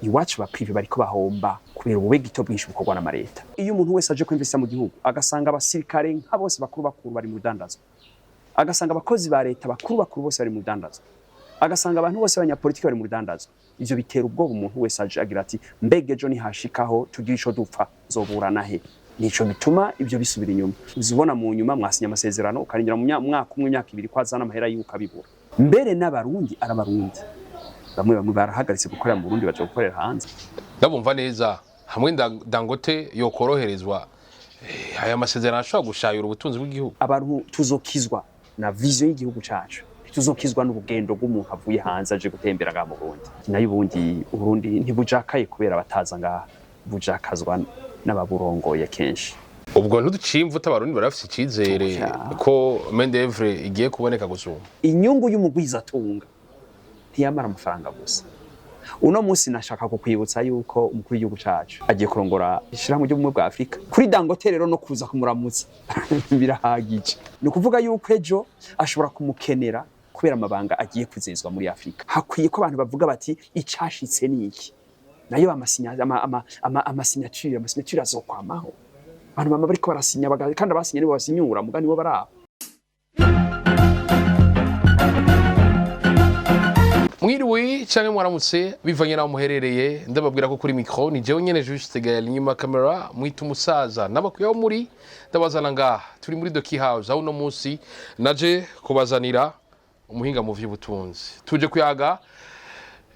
iwacu ba privé bariko bahomba kubera ubube gito bwinshi bukorwa na mareta. Iyo umuntu wese aje kwinvesta mu gihugu agasanga abasirikare nka bose bakuru bari mu dandazwa, agasanga abakozi ba leta bakuru bose bari mu dandazwa, agasanga abantu bose abanyapolitiki bari mu dandazwa, ivyo bitera ubwoba umuntu wese aje agira ati mbege ejo nihashikaho tugira ico dupfa zoburana he. Nico bituma ivyo bisubira inyuma. Uzibona mu nyuma mwasinya amasezerano ukaringira mu mwaka umwe imyaka ibiri kwazana amahera y'uko abibura. Mbere n'abarundi arabarundi bamwe barahagaritse gukorera mu Burundi baje gukorera hanze. Ndabumva neza hamwe Dangote yokoroherezwa aya masezerano ashobora gushayura ubutunzi bw'igihugu. Abantu tuzokizwa na vision y'igihugu cacu, tuzokizwa n'ubugendo bw'umuntu avuye hanze aje gutembera nga mu Burundi. Nayo Burundi ntibujakaye kubera bataza nga bujakazwa n'ababurongoye kenshi. Ubwo ntuducimvuta abarundi barafise icizere ko Mendevre igiye kuboneka gusumba. Inyungu y'umugwizatunga ntiyamara amafaranga gusa. Uno munsi nashaka kukwibutsa yuko umukuru w'igihugu cacu agiye kurongora ishirahamwe ry'ubumwe bwa Afrika. Kuri Dangote rero no kuza kumuramutsa birahagije. Ni ukuvuga yuko ejo ashobora kumukenera kubera amabanga agiye kuzezwa muri Afrika. Hakwiye ko abantu bavuga bati icashitse niki. Nayo amasignature azokwamaho. Abantu bama bariko barasinya kandi abasinya nibo basinyura mugani bo baraba. Mwiriwe canke mwaramutse bivanye naho muherereye, ndababwira ko kuri micro ni jewe nyene Juste Gael inyuma camera mwita umusaza n'abakuyeho muri ndabazana ngaha turi muri Doki House aho no munsi naje kubazanira umuhinga mu vy'ubutunzi. Tuje kuyaga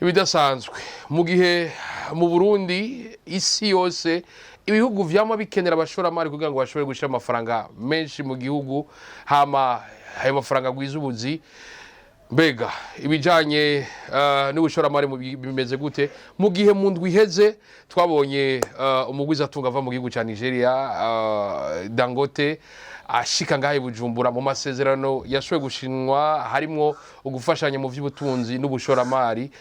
ibidasanzwe mu gihe mu Burundi isi yose ibihugu vyama bikenera abashoramari kugira ngo bashobore gushira amafaranga menshi mu gihugu, hama ayo mafaranga gwizubuzi. Mbega ibijanye n'ubushoramari bimeze gute mu gihe mu ndwi iheze twabonye umugwizatunga ava mu gihugu ca Nigeria Dangote ashika ngahe Bujumbura mu masezerano yashoboye gushinwa harimwo ugufashanya mu vy'ubutunzi n'ubushoramari.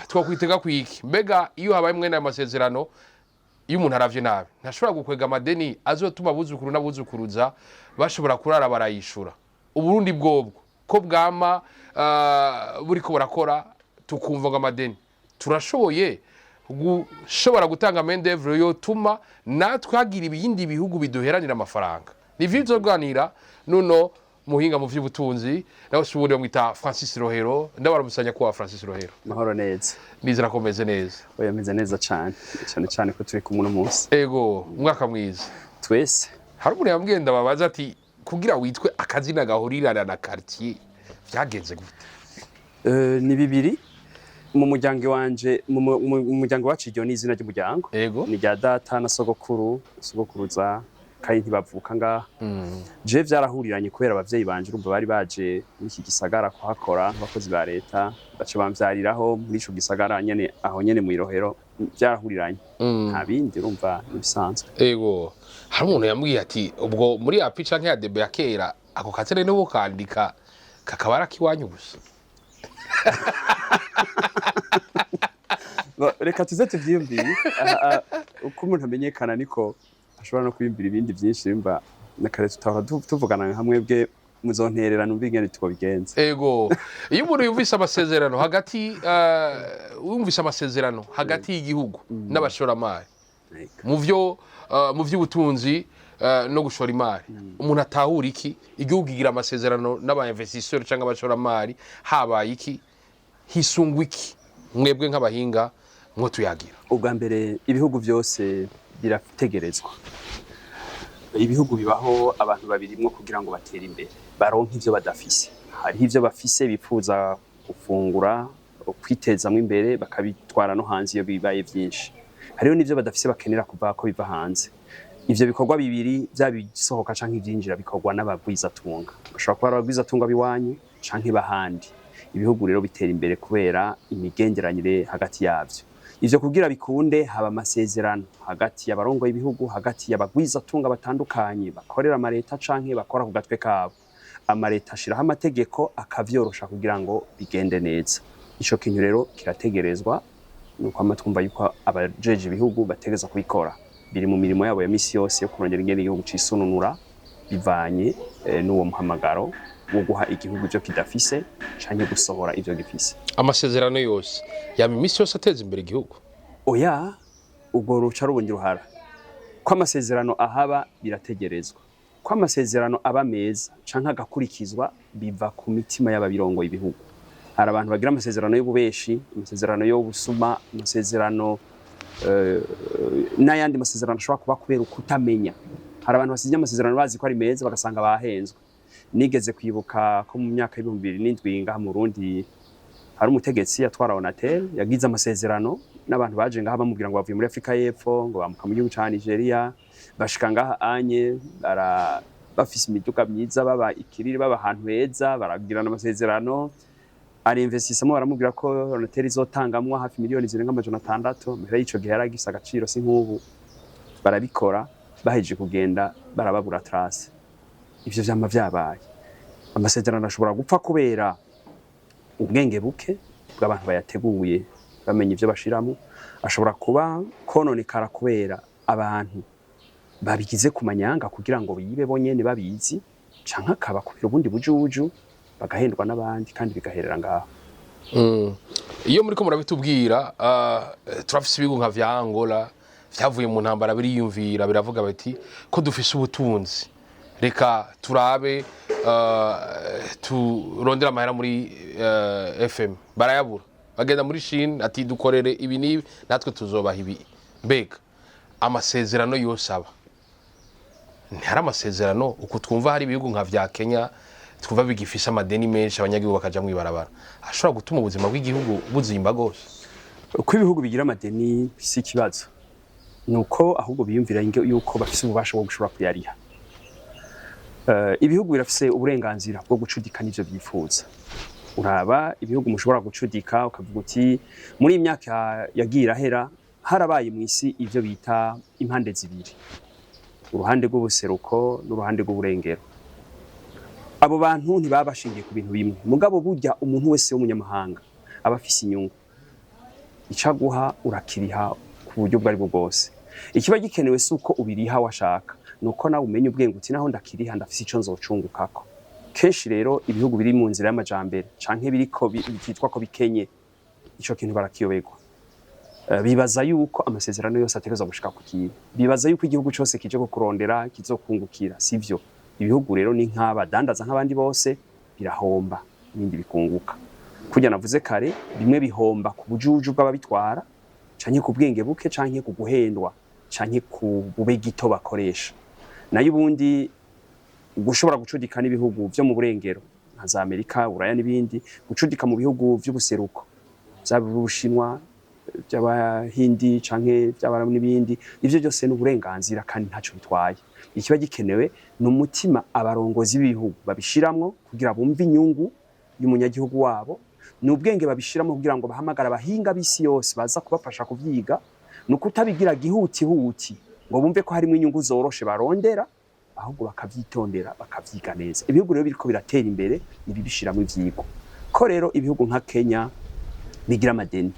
Twakwitega kwiki mbega iyo habaye mwene ayo masezerano iyo umuntu aravye nabi ntashobora gukwega amadeni azotuma abuzukuru n'abuzukuruza bashobora kurara barayishura. Uburundi bwobwo ko bwama buriko burakora tukumva ngo amadeni turashoboye gutanga Mendevre yotuma natwe hagira ibindi bihugu biduheranira amafaranga. Ni vyo bwanira nuno muhinga mu vy'ubutunzi nawe subundi bamwita Francis Rohero. Ndabaramusanya kwa Francis Rohero. Mahoro neza. Nizera ko meze neza. Oya meze neza cyane ko turi kumwe munsi. Ego mwaka mwiza. Twese. Hari umuntu yambwiye ndababaza ati kugira witwe akazina gahurirana na quartier vyagenze gute? Ni bibiri mu muryango wanje mu muryango wacu iryo ni izina ry'umuryango. Ni rya data na sogokuruza kandi ntibavuka ngaha. Je vyarahuriranye kubera abavyeyi banje urumva bari baje n'iki gisagara kuhakora abakozi ba leta bace bamvyariraho muri ico gisagara nyene aho nyene mu Irohero vyarahuriranye. Nta bindi urumva nibisanzwe. Ego hari umuntu yambwiye ati ubwo muri api canke ya debe ya kera ako katsene no kandika kakabara kiwanyu gusa. Reka tuze tuvyiyumvire uko umuntu amenyekana niko ashobora no kwimbira ibindi byinshi bimba na kare tutahora tuvugana hamwe bwe muzonterera numva ingene tukobigenza. Ego iyo umuntu yumvise amasezerano hagati y'igihugu n'abashoramari mu vy'ubutunzi no gushora imari, umuntu atahura iki igihugu kigira amasezerano n'aba-investisseurs cyangwa abashoramari habaye iki hisungwa iki mwebwe nk'abahinga mwo tuyagira? Ubwa mbere ibihugu byose birategerezwa. Ibihugu bibaho abantu babirimwo kugira ngo batere imbere baronke ivyo badafise. Hari ivyo bafise bifuza gufungura kwitezamwe imbere bakabitwara no hanze iyo bibaye byinshi. Hariho n'ivyo badafise bakenera kuva ko biva hanze. Ivyo bikorwa bibiri byabisohoka canke ivyinjira bikorwa n'abagwizatunga. Bashobora kuba abagwizatunga biwanyu canke bahandi. Ibihugu rero bitera imbere kubera imigenderanire hagati yavyo. Ivyo kugira bikunde haba amasezerano hagati y'abarongoye ibihugu, hagati y'abagwizatunga batandukanye bakorera amareta canke bakora ku gatwe kabo. Amareta ashiraho amategeko akavyorosha kugira ngo bigende neza. Ico kintu rero kirategerezwa nuko amatwumva yuko abajeje ibihugu bategeza kubikora. Biri mu mirimo yabo ya misi yose yo kurongera ingene igihugu cisununura bivanye n'uwo muhamagaro wo guha igihugu ivyo kidafise canke gusohora ivyo gifise. Amasezerano yose yama imisi yose ateza imbere igihugu? Oya, ubwo ruca rubundi ruhara. Ko amasezerano ahaba birategerezwa. Ko amasezerano aba meza canke agakurikizwa biva ku mitima y'ababirongo ibihugu. Hari abantu bagira amasezerano y'ububeshi, amasezerano yo busuma, amasezerano n'ayandi masezerano ashobora kuba kubera ukutamenya. Hari abantu basinya amasezerano bazi ko ari meza bagasanga bahenzwe. Nigeze kwibuka ko mu myaka y'2007 ngaha mu Burundi hari umutegetsi yatwara Onatel yagize amasezerano n'abantu baje ngaha bamubwira ngo bavuye muri Afrika y'Epfo ngo bamuka mu gihugu ca Nigeria bashika ngaha anye bafise imiduga myiza baba ikiriri baba ahantu heza baragirana amasezerano ari investissement baramubwira ko Onatel izotangamwa hafi miliyoni zirenga 600 mbere y'ico gihe yaragise agaciro si nk'ubu barabikora baheje kugenda barababura trace. Ivyo vyama vyabaye. Amasezerano ashobora gupfa kubera ubwenge buke bw'abantu bayateguye bamenye ivyo bashiramo, ashobora kuba kononekara kubera abantu babigize ku manyanga kugira ngo bibe bonyene babizi canke akaba kubera ubundi bujuju bagahendwa n'abandi kandi bigaherera ngaho. Iyo muriko murabitubwira turafise ibihugu nka vya Angola vyavuye mu ntambara biriyumvira biravuga bati ko dufise ubutunzi reka turabe turondera amahera muri FM barayabura bagenda muri Chine ati dukorere ibi nibi natwe tuzobaha ibi. Mbega amasezerano yose aba ntihari amasezerano uko twumva hari ibihugu nka vya Kenya twumva bigifise amadeni menshi abanyagihugu bakaja mwibarabara ashobora gutuma ubuzima bw'igihugu buzimba gose. Uko ibihugu bigira amadeni si kibazo nuko ahubwo biyumvira yuko bafise ububasha bwo gushobora kuyariha. Ibihugu birafise uburenganzira bwo gucudika n'ivyo byifuza. Uraba ibihugu mushobora gucudika ukavuga uti muri imyaka yagira hera harabaye mu isi ivyo bita impande zibiri, uruhande rw'ubuseruko n'uruhande rw'uburengero. Abo bantu ntibabashingiye ku bintu bimwe, mugabo burya umuntu wese w'umunyamahanga aba afise inyungu icaguha urakiriha ku buryo bwari bwo bwose. Ikiba gikenewe suko ubiriha washaka nuko nawe umenya ubwenge uti naho ndakiriha ndafise ico nzocungukako. Kenshi rero ibihugu biri mu nzira y'amajambere canke biriko bititwa ko bikenye ico kintu barakiyoberwa. Bibaza yuko amasezerano yose ategerezwa gushika ku kintu, bibaza yuko igihugu cyose kije kurondera kizokungukira, sivyo. Ibihugu rero ni nk'abadandaza nk'abandi bose birahomba ibindi bikunguka. Kujya navuze kare bimwe bihomba ku bujuju bw'ababitwara canke ku bwenge buke canke ku guhendwa canke ku bube gito bakoresha. Nayo ubundi gushobora gucudika n'ibihugu vyo mu burengero nka za Amerika, Buraya n'ibindi, gucudika mu bihugu vy'ubuseruko zaba Ubushinwa, by'Abahindi canke by'Abarabu n'ibindi, ivyo byose n'uburenganzira kandi ntaco bitwaye. Ikiba gikenewe n'umutima abarongozi b'ibihugu babishiramwo kugira bumve inyungu y'umunyagihugu wabo, n'ubwenge babishiramo kugira ngo bahamagara abahinga b'isi yose baza kubafasha kuvyiga, n'ukutabigira gihuti ngo bumve ko harimo inyungu zoroshe barondera, ahubwo bakavyitondera bakavyiga neza. Ibihugu rero biriko biratera imbere nibibishiramo ivyigwa. Ko rero ibihugu nka Kenya bigira amadeni,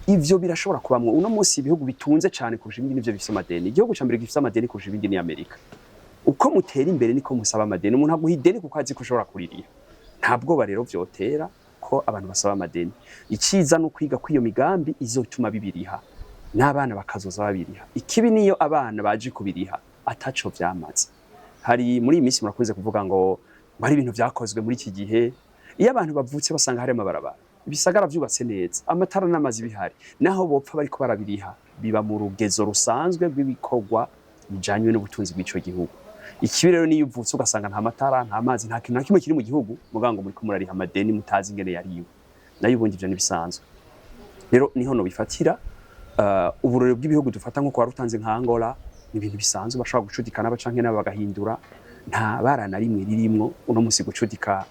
ivyo birashobora kubamwo. Uno munsi ibihugu bitunze cyane kurusha ibindi nivyo bifise amadeni. Igihugu ca mbere gifise amadeni kurusha ibindi ni Amerika. Uko mutera imbere niko musaba amadeni. Umuntu aguha ideni kuko azi ko ushobora kuririha. Ntabwo rero vyotera ko abantu basaba amadeni. Iciza no kwiga ko iyo migambi izotuma bibiriha n'abana bakazoza babiriha. Ikibi niyo abana baje kubiriha ataco vyamaze. Hari muri iyi minsi murakunze kuvuga ngo hari ibintu vyakozwe muri iki gihe. Iyo abantu bavutse basanga hari amabarabara, ibisagara vyubatse neza, amatara n'amazi bihari, naho bopfa bariko barabiriha biba mu rugezo rusanzwe rw'ibikorwa bijanywe n'ubutunzi bw'ico gihugu. Ikibi rero niyo uvutse ugasanga nta matara, nta mazi, nta kintu na kimwe kiri mu gihugu, mugango muriko murariha amadeni mutazi ingene yariwe. Nayo ubundi ivyo nibisanzwe. Rero niho no bifatira uburore bw'ibihugu dufata nko kwa rutanze nka Angola, ibintu bisanzwe bashobora gucudikana bacanke nabo bagahindura, nta barana rimwe ririmwo. Uno musi gucudika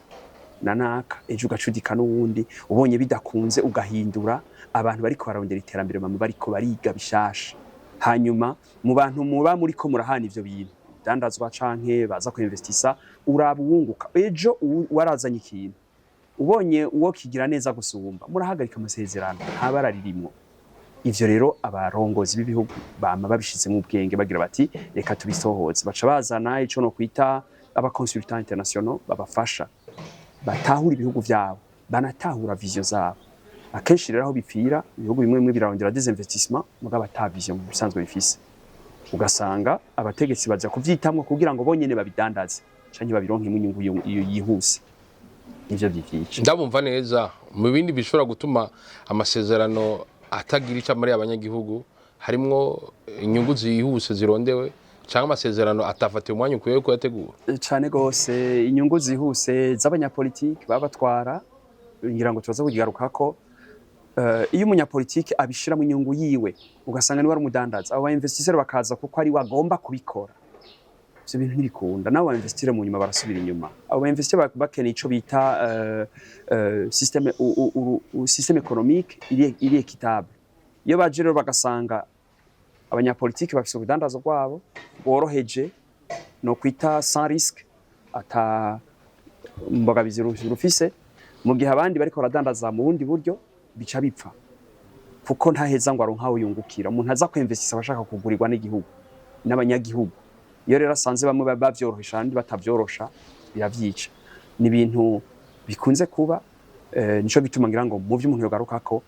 nanaka ejo ugacudika n'uwundi, ubonye bidakunze ugahindura. Abantu bariko barondera iterambere mama bariko bariga bishasha, hanyuma mu bantu muba muriko murahana ivyo bintu dandazwa canke baza ku investisa, uraba uwunguka. Ejo warazanye ikintu ubonye uwo kigira neza gusumba, murahagarika amasezerano, nta bararirimwo. Ivyo rero abarongozi b'ibihugu bama babishizemo ubwenge bagira bati reka tubisohoze, baca bazana ico no kwita aba consultants internationaux babafasha batahura ibihugu vyabo banatahura vision zabo. Akenshi rero aho bipfira ibihugu bimwe bimwe birarondera des investissements mugabo ata vision mu bisanzwe bifise, ugasanga abategetsi baza kuvyitamwo kugira ngo bonyene babidandaze canke babironke inyungu yihuse. Ivyo vyivyica ndabumva neza mu bindi bishobora gutuma amasezerano atagira ico muri abanyagihugu harimwo inyungu zihuse zirondewe cyangwa amasezerano atafatiye umwanya ukwiye ko yategura cyane gose. Inyungu zihuse z'abanyapolitiki babatwara ngira ngo tubaza kugigaruka ko iyo umunyapolitiki abishira mu nyungu yiwe ugasanga ni wari umudandaza, abo investisseur bakaza kuko ari wagomba kubikora, ivyo bintu ntibikunda. Nabo investire mu nyuma barasubira inyuma. Abo investisseur bakeneye ico bita système économique il équitable. Iyo baje rero bagasanga abanyapolitiki bafise ubudandazo bwabo bworoheje no kwita sans risque ata mbogamizi rufise, mu gihe abandi bariko baradandaza mu bundi buryo bica bipfa kuko ntaheza ngo aronka yungukira. Umuntu aza kwinvestisa abashaka kugurirwa n'igihugu n'abanyagihugu, iyo rero asanze bamwe bavyorohesha abandi batavyorosha biravyica. Ni ibintu bikunze kuba nico gituma ngira ngo mu vy'umuntu yogaruka ko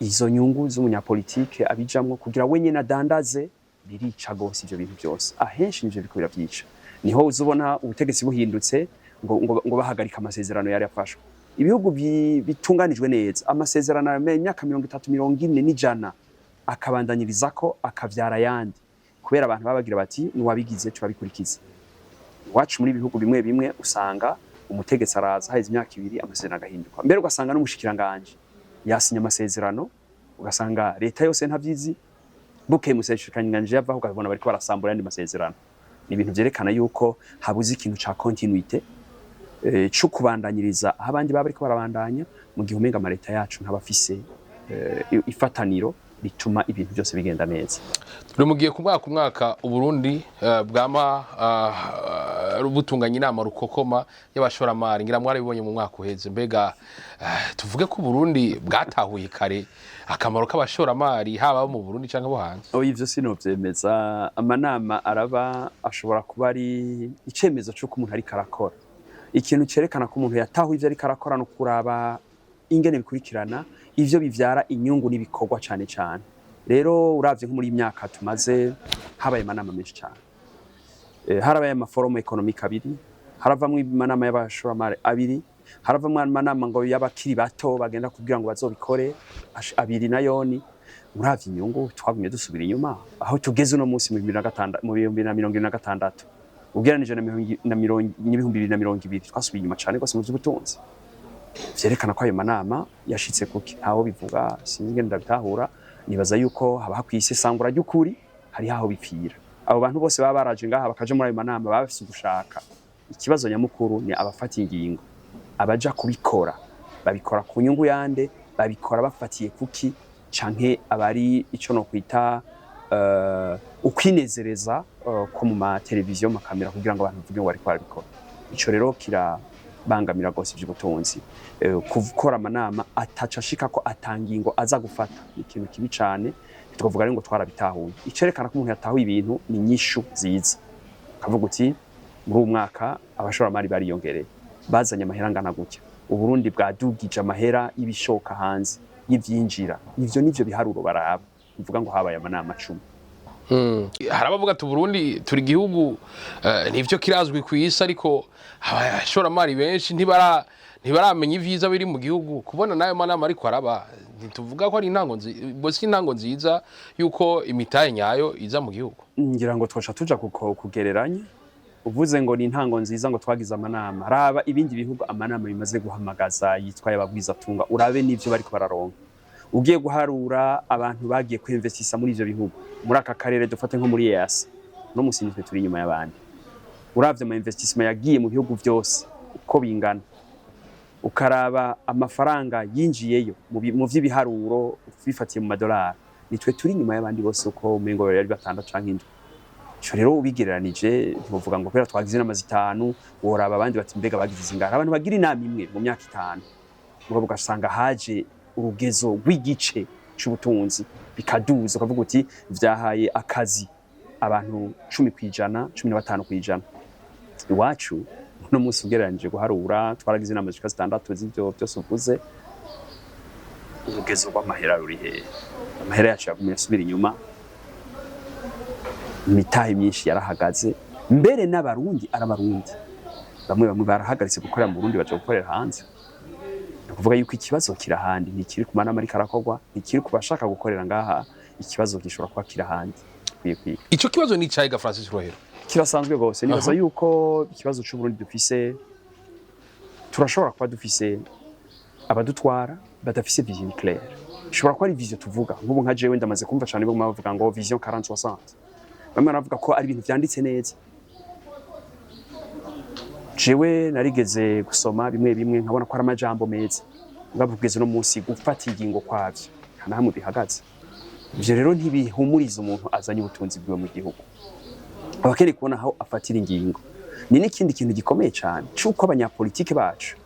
izo nyungu z'umunyapolitike abijamwo kugira we nyene adandaze birica gose ivyo bintu byose. Ahenshi nivyo biko biravyica. Niho uzubona ubutegetsi buhindutse ngo bahagarika amasezerano yari yafashwe. Ibihugu bitunganijwe neza amasezerano y'imyaka 30 40 n'ijana akabandanyiriza ko akavyara yandi kubera abantu babagira bati nuwabigize tubabikurikiza. Wacu muri bihugu bimwe bimwe usanga umutegetsi araza haize imyaka 2 amasezerano agahinduka, mbere ugasanga n'umushikiranganje yasinya amasezerano ugasanga leta yose ntavyizi, buke mushikiranganje yavaho ukabona bariko barasambura yandi masezerano. Ni ibintu vyerekana yuko habuze ikintu ca continuité cyo kubandanyiriza aho abandi baba bariko barabandanya, mu gihe umenga amaleta yacu nk'abafise ifataniro bituma ibintu byose bigenda neza. Turi mugiye ku mwaka Uburundi bwama butunganya inama rukokoma y'abashoramari, ngira mwari bibonye mu mwaka uheze. Mbega tuvuge ko Burundi bwatahuye kare akamaro k'abashoramari haba mu Burundi cyangwa bo hanze? Ivyo sinovyemeza. Amanama araba ashobora kuba ari icemezo cyo kumuntu ari karakora ikintu cerekana ko umuntu yatahu ivyo ari karakora no kuraba ingene bikurikirana ivyo bivyara inyungu n'ibikorwa cyane cyane. Rero uravye nko muri imyaka tumaze habaye amanama menshi cyane, harabaye amaforum economique abiri, haravamwe amanama y'abashoramari abiri, haravamwe amanama ngo y'abakiri bato bagenda kugira ngo bazobikore abiri nayoni. Uravye inyungu twagumye dusubira inyuma aho tugeze no munsi mu 2026 ugereranije na 2020 twasubiye inyuma cyane gose mu by'ubutunzi. Vyerekana ko ayo manama yashitse kuki ntaho bivuga sinzi ndabitahura. Nibaza yuko haba hakwise sangura ry'ukuri hari haho bipfira. Abo bantu bose baba baraje ngaha bakaje muri ayo manama bafise gushaka. Ikibazo nyamukuru ni abafata ingingo, abaja kubikora babikora ku nyungu yande, babikora bafatiye kuki canke abari ico no kwita ukwinezereza ko mu ma televiziyo makamera kugira ngo abantu bavuge ngo bari kwabikora. Ico rero kirabangamira gose ivy'ubutunzi. Gukora amanama ataca ashika ko atangingo aza gufata ikintu kibi cane, tukavuga rero ngo twarabitahuye. Icerekana ko umuntu yatahuye ibintu ni nyishu ziza, kavuga uti muri umwaka abashoramari bariyongereye bazanye amahera ngana gutya, Uburundi bwadugije amahera y'ibishoka hanze y'ivyinjira. Ivyo nivyo biharuro baraba uvuga ngo habaye amanama 10. Harabavuga ati Burundi turi gihugu nivyo kirazwi ku isi, ariko abashoramari benshi ntibaramenya ivyiza biri mu gihugu. Kubona nayo manama ariko araba ntituvuga ko ari intango nziza yuko imitahe nyayo iza mu gihugu. Ngira ngo twasha tuja kugereranya. Uvuze ngo ni intango nziza ngo twagize amanama, raba ibindi bihugu amanama bimaze guhamagaza yitwaye ababwiza tunga, urabe n'ivyo bariko bararonka. Ugiye guharura abantu bagiye kwinvestisa muri ivyo bihugu muri aka karere dufate nko muri EAC no musinzwe turi inyuma y'abandi. Uravye ama investissement yagiye mu bihugu byose uko bingana, ukaraba amafaranga yinjiyeyo mu vy'ibiharuro bifatiye mu madolari, nitwe turi inyuma y'abandi bose uko umengo yari batandatu canke indwi. Ico rero ubigereranije ntibuvuga ngo kubera twagize inama 5 woraba abandi bati mbega bagize zingara. Abantu bagira inama imwe mu myaka 5 ngo bugasanga haje urugezo rw'igice c'ubutunzi bikaduza, ukavuga uti vyahaye akazi abantu 10%, 15%. Iwacu uno munsi ugereranije guharura twaragize inama zishika 6 z'ivyo byose uvuze urugezo rw'amahera ruri hehe amahera yacu yagumye asubira inyuma imitahe myinshi yarahagaze mbere n'abarundi arabarundi bamwe barahagaritse gukorera mu Burundi baje gukorera hanze kuvuga yuko ikibazo kirahandi ntikiri ku manama ari karakorwa ntikiri ku bashaka gukorera ngaha ikibazo gishobora kuba kirahandi kwiye ico kibazo ni cyayi ga Francis Rohero kirasanzwe gose nibaza yuko ikibazo cy'u Burundi dufise turashobora kuba dufise abadutwara badafise vision claire ishobora kuba ari vision tuvuga nk'ubu nka jewe ndamaze kumva cyane bo bavuga ngo vision 40-60 bamwe baravuga ko ari ibintu vyanditse neza jewe narigeze gusoma bimwe nkabona ko ari amajambo meza ngabugeze no munsi gufata ingingo kwavyo kana hamwe bihagaze ivyo rero ntibihumuriza umuntu azanye ubutunzi bwiwe mu gihugu abakene kubona aho afatira ingingo ni n'ikindi kintu gikomeye cyane cyuko abanyapolitike bacu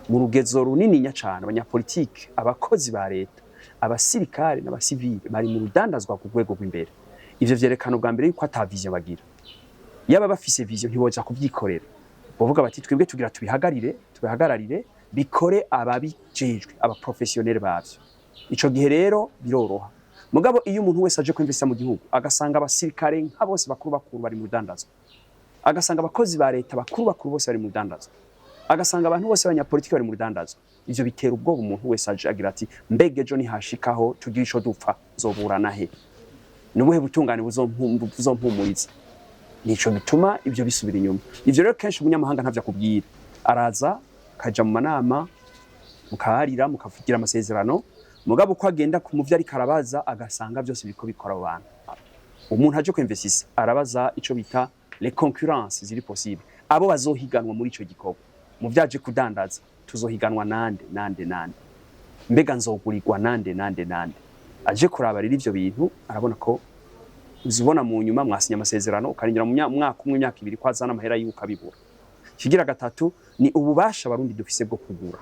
mu rugezo runini nya cyane abanyapolitike abakozi ba leta abasirikare n'abasivile bari mu rudandazwa ku rwego rw'imbere ivyo vyerekana ubwa mbere yuko ata vision bagira yaba bafise vision ntiboja kubyikorera bavuga bati twebwe tugira tubihagararire bikore ababijejwe aba professionnel bavyo ico gihe rero biroroha mugabo iyo umuntu wese aje kwinvesta mu gihugu agasanga abasirikare nka bose bakuru bari mu rudandazwa agasanga abakozi ba leta bakuru bose bari mu rudandazwa agasanga abantu bose abanyapolitiki bari mu rudandazwa ivyo bitera ubwoba umuntu wese aje agira ati mbege ejo nihashikaho tugira ico dupfa zoburana he nubuhe butungane buzompumuriza nico bituma ivyo bisubira inyuma ivyo rero kenshi umunyamahanga ntavya kubwira araza kaja mu manama mukaharira mukavugira amasezerano mugabo uko agenda ku muvyo ari karabaza agasanga byose biko bikora abantu umuntu aje kwinvestisa arabaza ico bita les concurrences ziri possible abo bazohiganwa muri ico gikorwa mu vyaje kudandaza tuzohiganwa nande mbega nzogurirwa nande aje kuraba rero ivyo bintu arabona ko uzibona mu nyuma mwasinya amasezerano ukarindira mu mwaka umwe imyaka ibiri kwazana amahera y'uko abibura kigira gatatu ni ububasha barundi dufise bwo kugura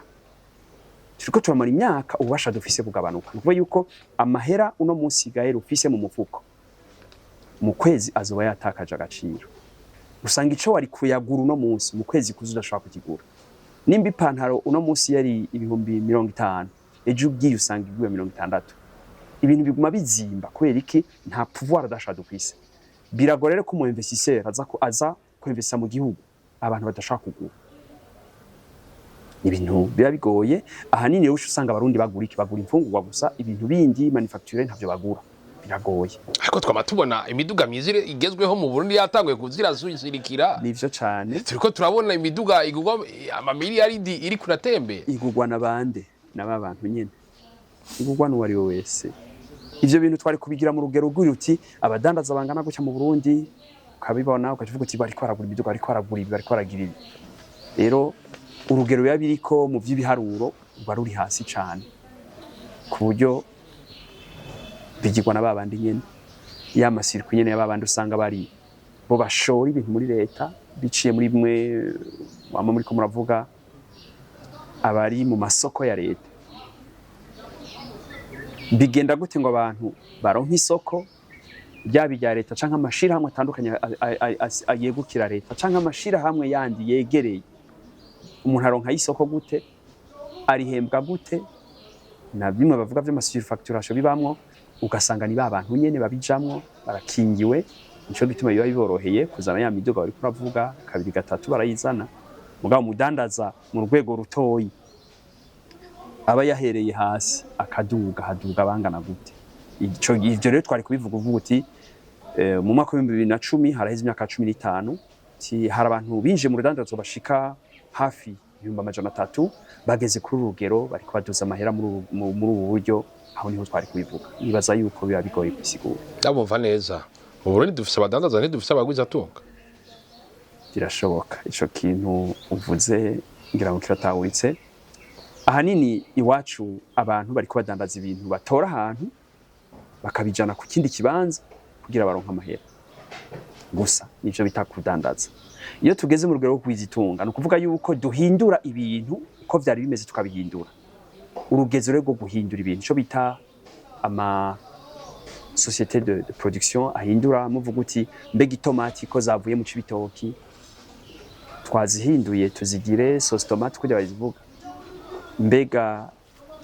turiko turamara imyaka ububasha dufise bugabanuka kuvuga yuko amahera uno munsi gahe rufise mu mufuko mu kwezi azoba yatakaje agaciro usanga ico wari kuyagura uno munsi mu kwezi kuzudashaka kukigura nimba ipantaro uno munsi yari ibihumbi 50 ejo ugiye usanga igwe 60 ibintu biguma bizimba kubera iki nta pouvoir d'achat dufise biragora rero ko mu investisseur aza kwinvesta mu gihugu abantu badashaka kugura ibintu biba bigoye ahanini rero usanga abarundi bagura imfungurwa gusa ibintu bindi manufacture ntavyo bagura biragoye ariko twama tubona imiduga mizire igezweho mu Burundi yatanguye kuzira zirikira nivyo cyane turiko turabona imiduga igurwa amamiliyaridi iri kuratembe igurwa nabande n'abantu nyene igurwa n'uwari wese ivyo bintu twari kubigira mu rugero rw'uri uti abadandaza bangana gutya mu Burundi ukabibona ukavuga uti bariko baragura imiduga bariko baragira ibi rero urugero yabiriko mu vy'ibiharuro ruri hasi cyane ku buryo bigirwa na babandi nyene yamasiriko nyene y'ababandi usanga bari bo bashora ibintu muri leta biciye muri bimwe wama muri ko muravuga abari mu masoko ya leta bigenda gute ngo abantu baronka isoko rya leta canke amashira hamwe atandukanye ayegukira leta canke amashira hamwe yandi yegereye umuntu aronka isoko gute arihembwa gute na bimwe bavuga vy'amasurfacturation bibamwo ugasanga ni babantu nyene babijamwo barakingiwe nico gituma biba biboroheye kuzana ya midoga bari kuravuga kabiri gatatu barayizana mugabo mudandaza mu rwego rutoyi aba yahereye hasi haduga bangana gute ivyo rero twari kubivuga uvuga uti mu mwaka wa 2010 haraheze imyaka 15 hari abantu binje mu rudandazo bashika hafi 300 bageze kuri urugero bari kubaduza amahera muri ubu buryo aho niho twari kubivuga nibaza yuko biba bigoye kwisigura ndabumva neza mu Burundi dufise abadandaza dufise abagwiza atunga birashoboka ico kintu uvuze ngira ngo kiratahuritse ahanini iwacu abantu bari kubadandaza ibintu batora ahantu bakabijana ku kindi kibanza kugira baronka amahera gusa nivyo bitakudandaza iyo tugeze mu rugero rwo kwizitunga no kuvuga yuko duhindura ibintu uko vyari bimeze tukabihindura urugezo rwo guhindura ibintu cyo bita ama société de production ahindura muvuga uti mbega itomati ko zavuye mu cibitoki twazihinduye tuzigire sauce tomate kugira bazivuga, mbega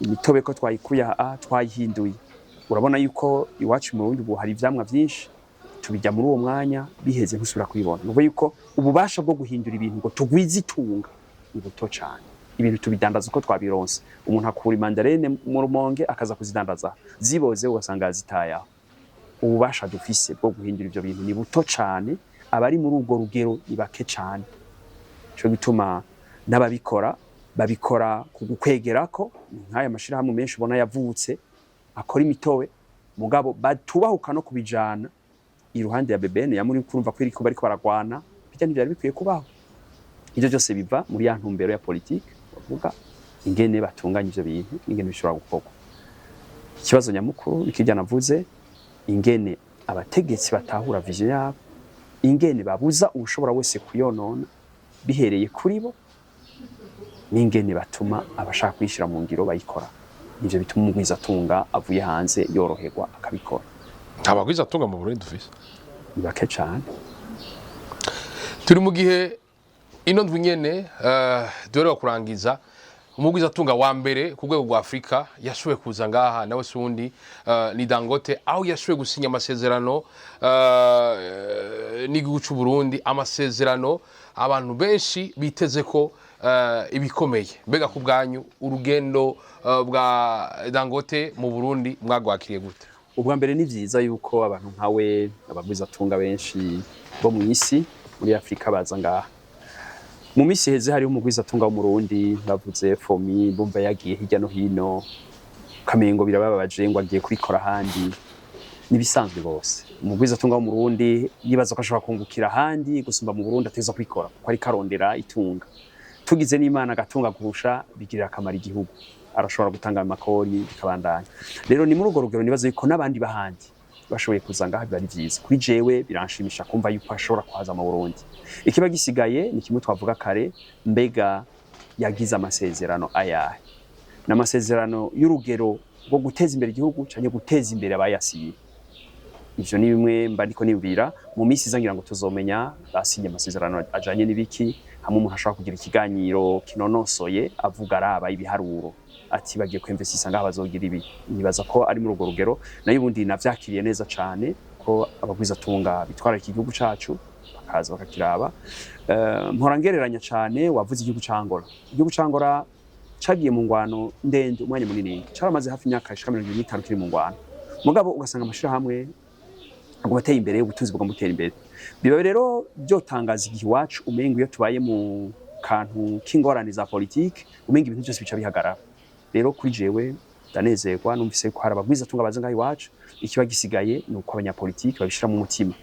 imitobe ko twayikuye twayihinduye. Urabona yuko iwacu mu Burundi ubu hari ivyamwa vyinshi tubijya muri uwo mwanya biheze nkusubira kwibona. Nuko yuko ububasha bwo guhindura ibintu ngo tugwize itunga ni buto cyane. Ibintu tubidandaza uko twabironse. Umuntu akura mandarine mu Rumonge akaza kuzidandaza ziboze ugasanga zitaya. Ububasha dufise bwo guhindura ivyo bintu ni buto cyane, abari muri ubwo rugero ni bake cyane. Cyo bituma n'ababikora babikora kugukwegerako nk'aya mashirahamwe menshi ubona yavutse akora imitobe mugabo batubahuka no kubijana iruhande ya BBN yamuri kurumva ko iriko bariko baragwana bijya ntibyari bikwiye kubaho. Ivyo byose biva muri ya ntumbero ya politike bavuga ingene batunganya ivyo bintu ingene bishobora gukorwa. Ikibazo nyamukuru nikijya navuze ingene abategetsi batahura vision yabo, ingene babuza ubushobora wese kuyonona bihereye kuri bo, n'ingene batuma abashaka kwishira mu ngiro bayikora. Ivyo bituma umugwiza tunga avuye hanze yoroherwa akabikora. Abagwiza tunga mu Burundi dufise ni bake cyane. Turi mu gihe ino ndwi nyene duheruka kurangiza umugwiza tunga wa mbere ku rwego rwa Afrika yashoboye kuza ngaha nawe sundi ni Dangote, aho yashoboye gusinya amasezerano n'igihugu cy'u Burundi, amasezerano abantu benshi biteze ko ibikomeye. Mbega ku bwanyu urugendo bwa Dangote mu Burundi mwagwakiriye gute? Ubwa mbere ni vyiza yuko abantu nkawe abagwiza tunga benshi bo mu isi muri Afrika baza ngaha. Mu misi heze hariho umugwiza tunga wo mu Burundi bavuze Fomi bumva yagiye hirya no hino kamengo birababaje ngo agiye kubikora handi. Nibisanzwe bose umugwiza tunga wo mu Burundi yibaza ko ashobora kungukira handi gusumba mu Burundi ateza kwikora ko ari karondera itunga. Tugize n'Imana agatunga kurusha bigirira akamaro igihugu, arashobora gutanga amakori bikabandanya. Rero ni muri urwo rugero nibaza yuko n'abandi bahandi bashoboye kuza ngaha bari vyiza. Kuri jewe biranshimisha kumva yuko ashobora kuhaza mu Burundi. Ikiba gisigaye ni kimwe twavuga kare, mbega yagize amasezerano ayahe? N'amasezerano y'urugero rwo guteza imbere igihugu cyane guteza imbere abayasiye. Ivyo ni bimwe mba ndiko nibwira mu misi izangira ngo tuzomenya basinye amasezerano ajanye n'ibiki, hamwe umuntu ashobora kugira ikiganiro kinonosoye avuga araba ibiharuro ati bagiye kwemvesisa ngaha bazogira ibi. Nibaza ko ari muri urwo rugero, nayo ubundi navyakiriye neza cyane ko abagwiza tunga bitwara iki gihugu cacu bakaza bakakiraba. Mpora ngereranya cyane wavuze igihugu ca Angola. Igihugu ca Angola cagiye mu ngwano ndende umwanya munini, caramaze hafi imyaka 25 kiri mu ngwano, mugabo ugasanga amashirahamwe ngo bateye imbere ubutunzi bwo mutera imbere. Biba rero byotangaza igihe iwacu umenga iyo tubaye mu kantu k'ingorane za politike umenga ibintu byose bica bihagarara. Rero kuri jewe ndanezerwa numvise ko hari abagwiza tunga baza ngaha iwacu. Ikiba gisigaye ni uko abanyapolitike babishira mu mutima,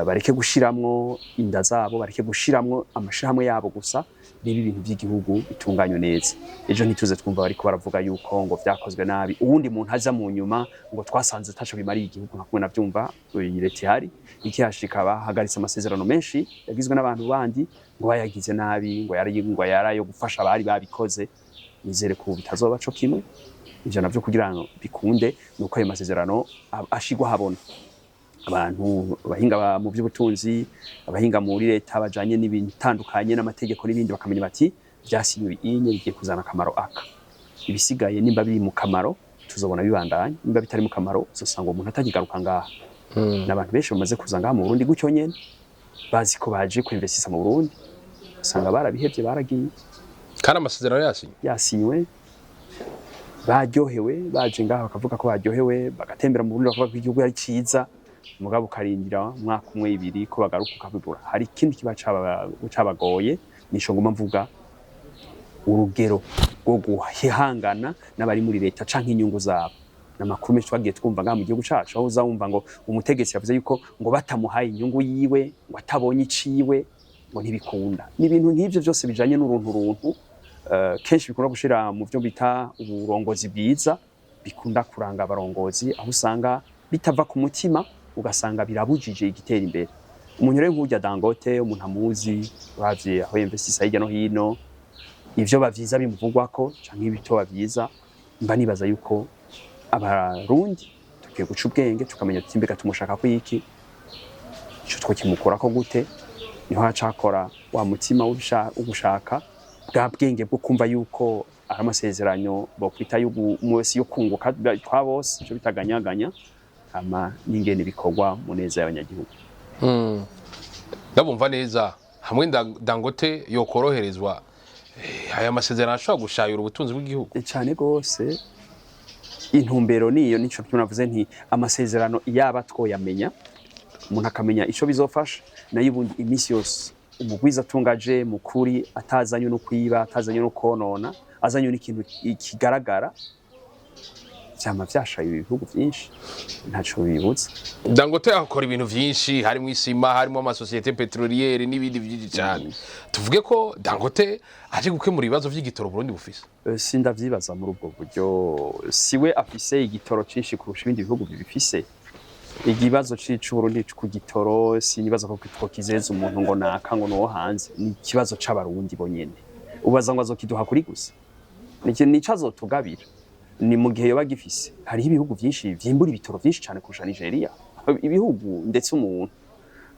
bareke gushiramwo inda zabo, bareke gushiramwo amashirahamwe yabo gusa, bibi ibintu by'igihugu bitunganywe neza. Ejo ntituze twumva bariko baravuga yuko ngo vyakozwe nabi, uwundi muntu aza mu nyuma ngo twasanze taco bimariye igihugu. Nka kumwe navyumva leta ihari ikihashika bahagaritse amasezerano menshi yagizwe n'abantu bandi ngo bayagize nabi, ngo yarayo gufasha abari babikoze. Nizere ko bitazoba co kimwe. Ivyo navyo kugira ngo bikunde nuko ayo masezerano ashigwa habona. Abantu bahinga mu by'ubutunzi, abahinga muri leta bajanye n'ibintu tandukanye n'amategeko n'ibindi bakamenya bati byasinywe inye bigiye kuzana akamaro aka. Ibisigaye nimba biri mu kamaro tuzobona bibandanye, nimba bitari mu kamaro uzosanga umuntu atakigaruka ngaha. N'abantu benshi bamaze kuza ngaha mu Burundi gutyo nyene bazi ko baje kwinvestisa mu Burundi, usanga barabihevye baragiye. Kana amasezerano yasinywe baryohewe, baje ngaha bakavuga ko baryohewe, bagatembera mu Burundi bakavuga ko igihugu ari ciza, mugabo karindira umwaka umwe ibiri ko bagaruka ukabibura. Hari ikindi kiba cabagoye, nisho ngoma mvuga urugero rwo guhihangana n'abari muri leta canke inyungu zabo. N'amakuru menshi twagiye twumva ngaha mu gihugu cacu, aho uzumva ngo umutegetsi yavuze yuko ngo batamuhaye inyungu yiwe, ngo atabonye iciwe, ngo ntibikunda. Ni ibintu nk'ivyo byose bijanye n'uruntu kenshi bikunda gushira mu byo bita uburongozi bwiza, bikunda kuranga abarongozi, aho usanga bitava ku mutima, ugasanga birabujije igitera imbere. Umuntu rero nk'urya Dangote, umuntu amuzi bavye aho investisa hirya no hino, ivyo bavyiza bimuvugwako canke ibito bavyiza, mba nibaza yuko abarundi tugiye guca ubwenge tukamenya tuti mbega tumushaka ko iki, ico twokimukurako gute, niho hacakora wa mutima w'ugushaka bwa bwenge bwo kumva yuko ari amasezerano bo kwita y'umunsi yo kunguka twa bose ico bitaganyaganya ama n'ingene bikorwa mu neza y'abanyagihugu. Ndabumva neza hamwe Dangote yokoroherezwa aya masezerano ashobora gushayura ubutunzi bw'igihugu cyane gose. Intumbero niyo nico tunavuze nti amasezerano yaba twoyamenya umuntu akamenya ico bizofasha nayo ubundi imisi yose umugwiza atungaje mukuri atazanye no kwiba atazanye no konona azanye n'ikintu kigaragara cyama vyashaye ibihugu byinshi ntaco bibuza. Dangote akora ibintu vyinshi harimo isima harimo amasosiyete petroliere n'ibindi byinshi cyane. Tuvuge ko Dangote aje gukemura ibibazo vy'igitoro Burundi bufise. Sindavyibaza muri ubwo buryo siwe afise igitoro cinshi kurusha ibindi bihugu bifise. Igibazo cicu Burundi ku gitoro sinibaza ko twokizeza umuntu ngo naka ngo no hanze ni kibazo c'abarundi bonyene. Ubaza ngo azokiduha kuri gusa. Nico azotugabira. Ni mu gihe yoba gifise hari ibihugu byinshi vyimbura ibitoro byinshi cyane kurusha Nigeria. Ibihugu ndetse umuntu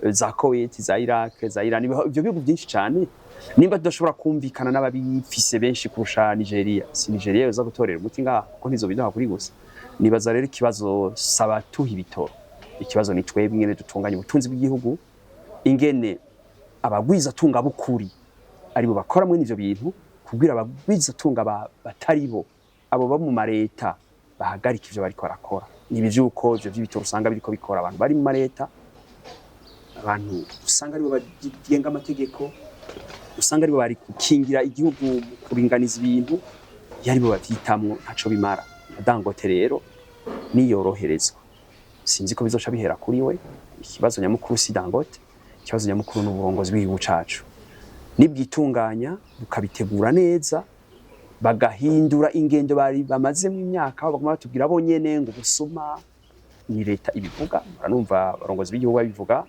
za Kuwait za Iraq za Iran ibyo bihugu byinshi cyane nimba tudashobora kumvikana n'ababifise benshi kurusha Nigeria si Nigeria yoza gutorera umuti ngaho kuko ntizo bidaha kuri gusa. Nibaza rero ikibazo saba tuha ibitoro ikibazo ni twebwe ingene dutunganya ubutunzi bw'igihugu ingene abagwiza tunga bukuri ari bo bakora muri ivyo bintu kubwira abagwiza tunga batari bo abo ba mu mareta bahagarika ivyo bariko barakora. Nibi vyuko ivyo by'ibitoro usanga biriko bikora abantu bari mu mareta abantu usanga ari bo bagenga amategeko usanga ari bo bari gukingira igihugu mu kuringaniza ibintu yari bo bavyitamwo ntaco bimara. Dangote rero niyoroherezwa sinzi ko bizoca bihera kuri we. Ikibazo nyamukuru si Dangote, ikibazo nyamukuru n'uburongozi bw'igihugu cacu nibwitunganya bukabitegura neza bagahindura ingendo bari bamaze mu myaka baguma batubwira bonyene ngo busuma ni leta ibivuga baranumva abarongozi b'igihugu babivuga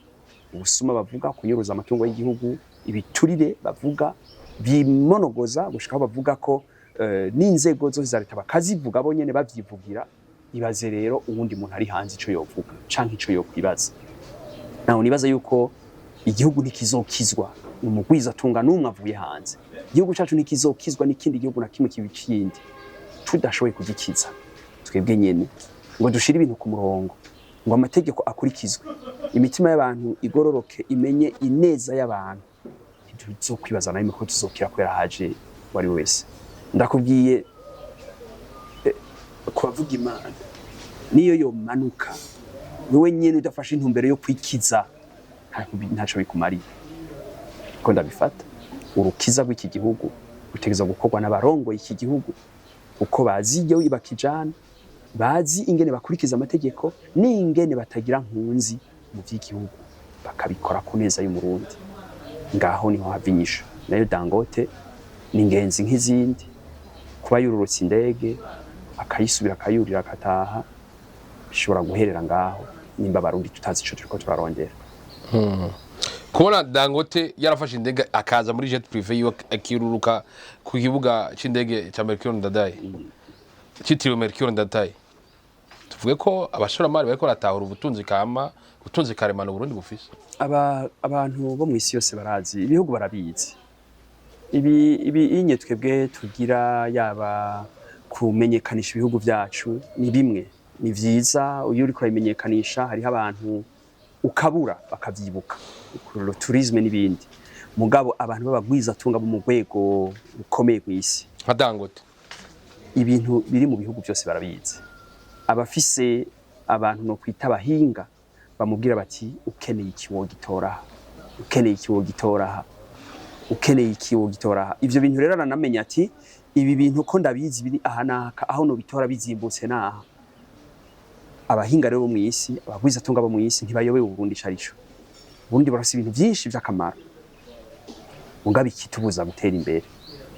ubusuma bavuga kunyuruza amatungo y'igihugu ibiturire bavuga bimonogoza gushikaho bavuga ko n'inzego zose za leta bakazivuga bonyene bavyivugira. Ibaze rero uwundi muntu ari hanze ico yovuga canke ico yokwibaza. Naho nibaza yuko igihugu ntikizokizwa umugwiza tunga numwe avuye hanze. Igihugu cacu ntikizokizwa n'ikindi gihugu na kimwe kibicindi tudashoboye kugikiza twebwe nyene ngo dushire ibintu ku murongo ngo amategeko akurikizwe imitima y'abantu igororoke imenye ineza y'abantu. Ntituzokwibaza nayo ko tuzokira kwera haje wari wese. Ndakubwiye kuvuga Imana niyo yo manuka wewe nyene udafashe intumbero yo kwikiza ntaco bikumariye ko ndabifata. Urukiza rw'iki gihugu rutegeza gukorwa n'abarongo iki gihugu uko bazi iyo bakijana bazi ingene bakurikiza amategeko n'ingene batagira nkunzi mu by'igihugu bakabikora ku neza y'umurundi. Ngaho niho havinyisha nayo Dangote ni ingenzi nk'izindi kuba yururutse indege akayisubira akayurira akataha bishobora guherera ngaho nimba barundi tutazi ico turiko turarondera. Kubona Dangote yarafashe indege akaza muri jet privé yo akiruruka ku kibuga c'indege ca Melchior Ndadaye cyitiriwe Melchior Ndadaye tuvuge ko abashoramari bariko ratahura ubutunzi karemano Burundi bufise. Abantu bo mw'isi yose barazi ibihugu barabizi ibi inye twebwe tugira yaba kumenyekanisha ibihugu byacu ni bimwe ni vyiza uyu uri kubimenyekanisha hariho abantu ukabura bakavyibuka kururo tourisme n'ibindi mugabo abantu babagwiza tunga mu rwego rukomeye kw'isi nka Dangote ibintu biri mu bihugu byose barabizi. Abafise abantu no kwita abahinga bamubwira bati ukeneye ikiwo gitora ukeneye ikiwo gitora ukeneye ikiwo gitora. Ivyo bintu rero aranamenya ati ibi bintu ko ndabizi biri aha naka aho no bitora bizimbutse naha. Abahinga rero mu isi abagwiza tunga bo mu isi ntibayobewe Burundi carico. Burundi barafise ibintu byinshi by'akamaro mugabe ikitubuza gutera imbere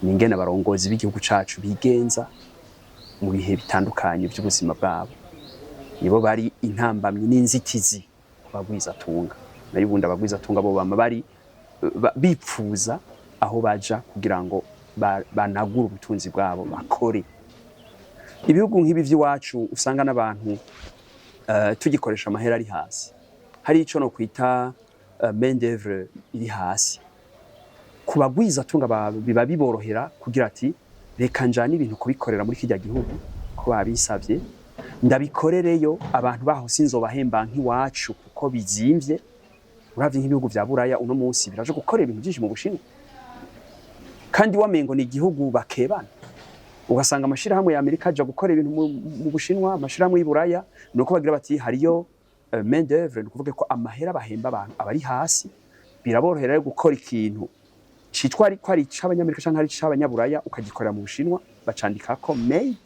ningene abarongozi b'igihugu cacu bigenza mu bihe bitandukanye by'ubuzima bwabo nibo bari intambamye n'inzitizi abagwiza tunga nayo ubundi abagwiza tunga bo bama bari bipfuza aho baja kugira ngo banagura ubutunzi bwabo bakore. Ibihugu nk'ibi vy'iwacu usanga n'abantu tugikoresha amahera ari hasi hari ico no kwita main d'œuvre iri hasi kubagwiza tunga biba biborohera kugira ati reka njane ibintu kubikorera muri kijya gihugu ko babisavye ndabikorereyo abantu baho sinzobahemba nk'iwacu kuko bizimvye uravye nk'ibihugu vya Buraya uno munsi biraje gukora ibintu byinshi mu Bushinwa kandi wamengo ni igihugu bakebana ugasanga amashirahamwe ya Amerika aje gukora ibintu mu Bushinwa amashirahamwe y'Iburaya nuko bagira bati hariyo main d'œuvre nukuvuga ko amahera bahemba abantu abari hasi biraborohera gukora ikintu citwa ari ko ari c'abanyamerika canke ari c'abanyaburaya ukagikorera mu Bushinwa bacandika ko made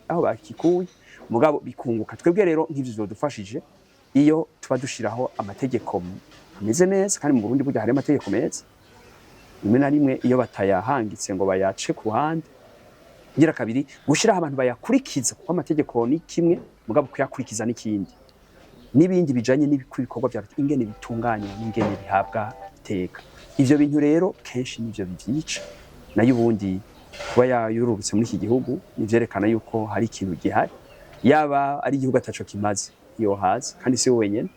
aho bakikuye mugabo bikunguka twebwe rero nk'ivyo zodufashije iyo tuba dushiraho amategeko ameze neza kandi mu Burundi burya hari amategeko meza rimwe na rimwe iyo batayahangitse ngo bayace ku ruhande ngira kabiri gushiraho abantu bayakurikiza kuko amategeko ni kimwe mugabo kuyakurikiza n'ikindi n'ibindi bijanye n'ibikorwa bya ingene bitunganya n'ingene bihabwa iteka ivyo bintu rero kenshi nivyo bivyica nayo ubundi kuba yayururutse muri iki gihugu nivyerekana yuko hari ikintu gihari yaba ari igihugu ataco kimaze iyo hazi kandi si wenyene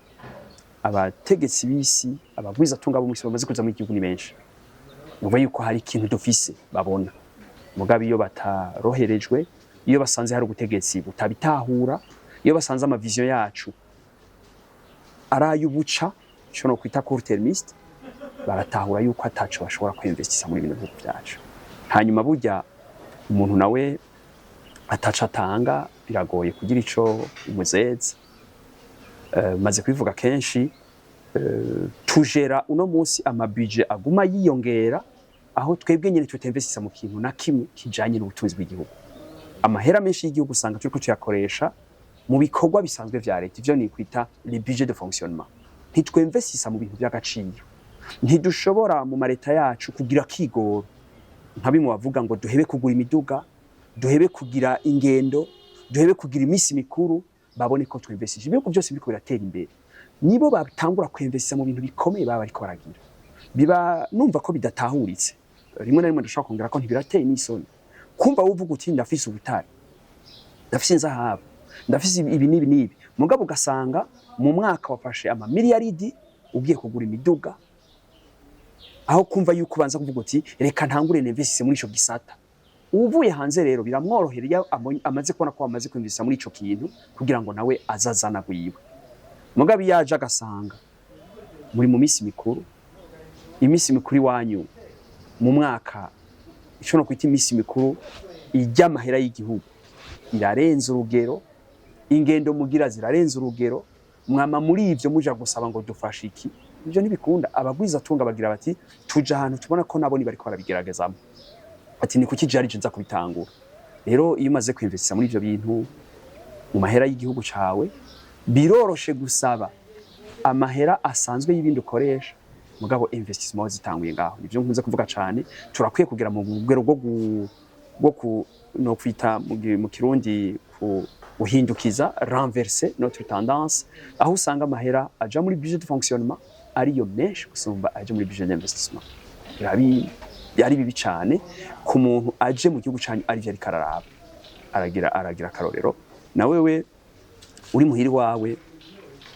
abategetsi bisi abagwiza tunga bo mu isi bamaze kuza mu gihugu ni benshi nuva yuko hari ikintu dufise babona mugabe iyo bataroherejwe iyo basanze hari ubutegetsi butabitahura iyo basanze amavision yacu arayubuca cyo no kwita court termiste baratahura yuko ataco bashobora kwinvestisa muri bintu byacu hanyuma burya umuntu nawe ataca atanga biragoye kugira ico umuzeze maze kwivuga kenshi tujera uno munsi amabudget aguma yiyongera aho twebwe nyene tutemvestisa mu kintu na kimwe kijanye n'ubutunzi bw'igihugu amahera menshi y'igihugu usanga turiko tuyakoresha mu bikorwa bisanzwe vya leta ivyo ni kwita les budgets de fonctionnement ntitwemvestisa mu bintu by'agaciro ntidushobora mu mareta yacu kugira kigoro ntabimwe bavuga ngo duhebe kugura imiduga duhebe kugira ingendo duhebe kugira imisi mikuru babone ko twinvestije ibihugu byose biriko biratera imbere nibo batangura kwinvestisa mu bintu bikomeye baba ariko baragira biba numva ko bidatahuritse rimwe na rimwe ndashaka kongera ko ntibirateye n'isoni kumva uvuga uti ndafise ubutari ndafise inzahabu ndafise ibi nibi mugabo ugasanga mu mwaka wafashe ama miliyaridi ugiye kugura imiduga aho kumva yuko ubanza kuvuga uti reka ntangure n'investise muri ico gisata uvuye hanze rero biramworohera amaze kubona ko amaze kwinvestisa muri ico kintu kugira ngo nawe azazana gwiwe mugabo yaje agasanga muri mu misi mikuru imisi mikuru iwanyu mu mwaka ico no kwita imisi mikuru ijya mahera y'igihugu irarenza urugero ingendo mugira zirarenza urugero mwama muri ivyo muja gusaba ngo dufashe iki ivyo ntibikunda abagwiza tunga bagira bati tuja ahantu tubona ko naboni bariko barabigeragezamo ati ni kuki jari nza kubitangura rero iyo umaze kwinvestisa muri ivyo bintu mu mahera y'igihugu cawe biroroshe gusaba amahera asanzwe y'ibindi ukoresha mugabo investissement zitanguye ngaho nivyo nkunze kuvuga cyane turakwiye kugira mu rugero rwo no kwita mu kirundi guhindukiza renverser notre tendance aho usanga amahera aja muri budget de fonctionnement ariyo menshi gusumba aje muri budget d'investissement yari bibi cyane ku muntu aje mu gihugu cyane ari vyari kararaba aragira karorero na wewe uri muhiri wawe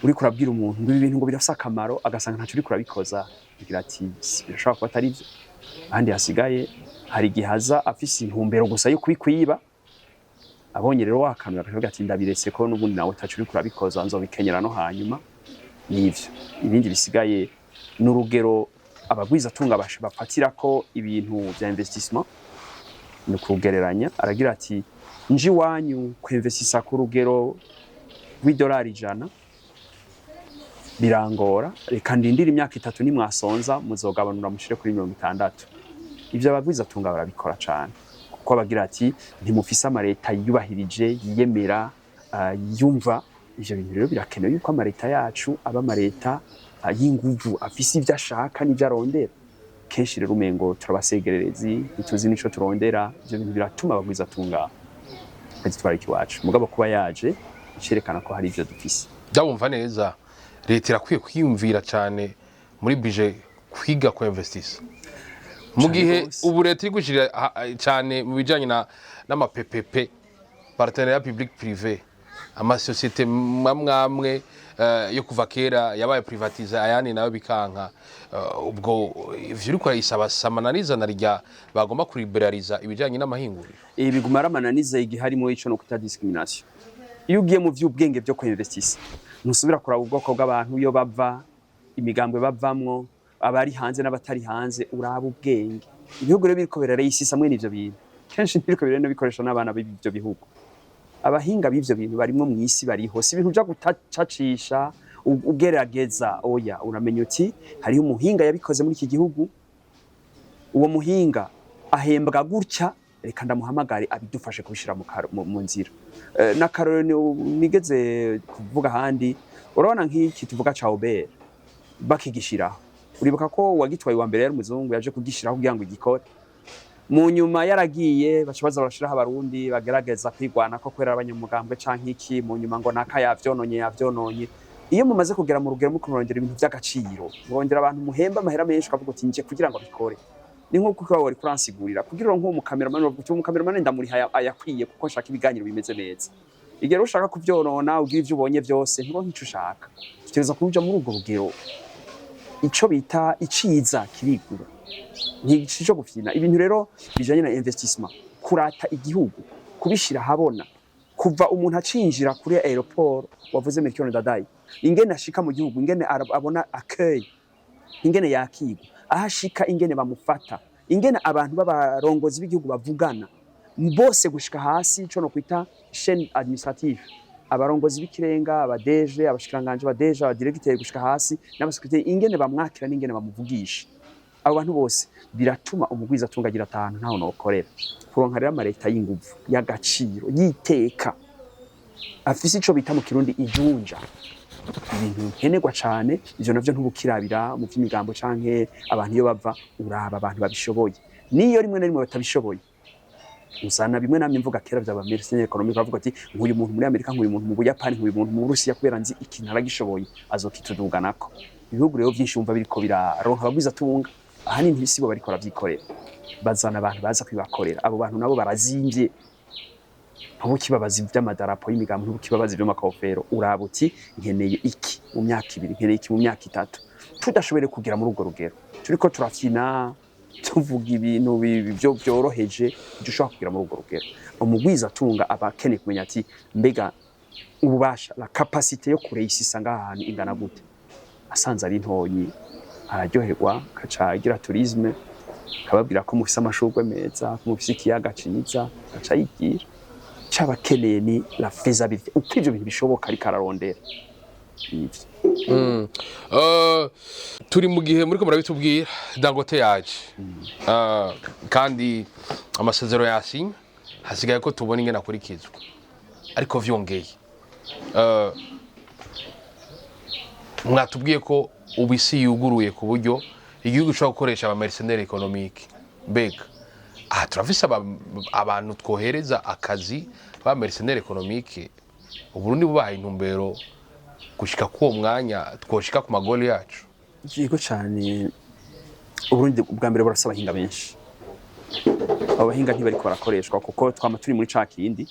uri kurabwira umuntu ngo ibintu ngo birafisa akamaro agasanga ntacu uri kurabikoza agira ati birashobora kuba atari byo ahandi hasigaye hari gihaza afise intumbero gusa yo kubikwiba abonye rero wakanura akavuga ati ndabiretse ko n'ubundi nawe tacu uri kurabikoza nzobikenyera no hanyuma nivyo ibindi bisigaye n'urugero abagwiza tunga bafatira ko ibintu bya investissement no kugereranya aragira ati nji wanyu kwinvestisa ku rugero $100 birangora reka ndindira imyaka 3 ni mwasonza muzogabanura mushire kuri 60 ivyo abagwiza tunga barabikora cyane kuko bagira ati ntimufise amareta yubahirije yiyemera yumva ivyo bintu rero birakenewe yuko amareta yacu aba amareta y'inguvu afise ivyo ashaka n'ivyo arondera kenshi rero umengo turabasegererezi ntituzi nico turondera ivyo bintu biratuma abagwiza tunga bazitwara ikiwacu mugabo kuba yaje cerekana ko hari ivyo dufise ndabumva neza leta irakwiye kwiyumvira cyane muri budget kwiga ko investisa mu gihe ubu leta iri gushira cyane mu bijanye n'ama PPP partenariat public privé amasosiyete mamwe yo kuva kera yabaye privatize ayandi nayo bikanka ubwo ivyo uriko urayisaba samananiza narya bagomba kuriberaliza ibijanye n'amahinguriro biguma aramananiza igihe harimo ico no kuta discrimination. Iyo ugiye mu vy'ubwenge byo kwinvestisa ntusubira kuraba ubwoko bw'abantu iyo bava imigambwe bavamwo abari hanze n'abatari hanze uraba ubwenge. Ibihugu rero biriko birareyisisa mwe n'ivyo bintu kenshi ntiriko birene bikoresha n'abana b'ivyo bihugu. Abahinga b'ivyo bintu barimwo mw'isi bariho si ibintu byo gutacacisha ugerageza oya uramenya uti hariho umuhinga yabikoze muri iki gihugu uwo muhinga ahembwa gutya reka ndamuhamagare abidufashe kubishira mu nzira. N'akarorero nigeze kuvuga handi urabona nk'iki tuvuga ca Uber bakigishiraho uribuka ko wagitwaye wa mbere yari muzungu yaje kugishiraho kugira ngo igikore mu nyuma yaragiye bacabaza barashiraho abarundi bagerageza kwigwana ko kwera abanyamugambwe canke iki mu nyuma ngo naka yavyononye iyo mumaze kugera mu rugero mukurondera ibintu by'agaciro murondera abantu muhemba amahera menshi ukavuga uti nje kugira ngo bikore ni nko kuko wari kuransigurira kugira ngo mu cameraman bavuga uti mu cameraman ndamuri ayakwiye kuko nshaka ibiganiro bimeze neza igero ushaka kuvyonona ugira ivyo ubonye byose ntibo nkico ushaka tuteza kuja muri urwo rugero ico bita iciza kirigura ntigico gufina ibintu rero bijanye na investissement kurata igihugu kubishira habona kuva umuntu acinjira kuri aeroport wavuze Melchior Ndadaye ingene ashika mu gihugu ingene abona accueil ingene yakigwa ahashika ingene bamufata ingene abantu b'abarongozi b'igihugu bavugana bose gushika hasi ico no kwita chaîne administrative abarongozi b'ikirenga abadeje abashikiranganje abadeje abadirecteur gushika hasi n'abasekretari ingene bamwakira n'ingene bamuvugisha abo bantu bose biratuma umugwiza atungagira atanu ntaho nokorera kuronka rero amareta y'inguvu y'agaciro yiteka afise ico bita mu kirundi ijunja ibintu nkenerwa cane ivyo navyo ntubukirabira mu vy'imigambo canke abantu iyo bava uraba abantu babishoboye niyo rimwe na rimwe batabishoboye usana bimwe namye mvuga kera byaba mercenaire economique bavuga ati nk'uyu muntu muri Amerika nk'uyu muntu mu Buyapani nk'uyu muntu mu Rusiya kubera nzi ikintu aragishoboye azokituduganako ibihugu rero byinshi umva biriko biraronka abagwiza tunga ahanini ntibisibo bariko baravyikorera bazana abantu baza kwibakorera abo bantu nabo barazimvye ntubukibabazi by'amadarapo y'imigambo ntubukibabazi by'amakofero urabuti nkeneye iki mu myaka 2 nkeneye iki mu myaka 3 tudashobore kugira muri urwo rugero turiko turafina tuvuga ibintu byo byoroheje dushobora kugira muri urwo rugero umugwiza atunga abakene kumenya ati mbega ububasha la capacité yo kureyisisa ngahantu ingana gute asanze ari ntoyi araryoherwa kaca agira tourisme kababwira ko mufise amashurwe meza ko mufise ikiyaga ciza kaca yigira cabakeneye ni la faisabilité uko ivyo bintu bishoboka ariko ararondera turi mu gihe muriko murabitubwira Dangote yaje kandi amasezero yasinye hasigaye ko tubona ingene akurikizwa ariko vyongeye mwatubwiye ko ubisi yuguruye ku buryo igihugu cyo gukoresha aba mercenaire économique mbega turafise abantu twohereza akazi ba mercenaire économique uburundi bubaha intumbero gushika ku mwanya twoshika ku magoli yacu yego cyane uburundi ubwa mbere burasaba hinga benshi abahinga ntibariko barakoreshwa kuko twama turi muri cakindi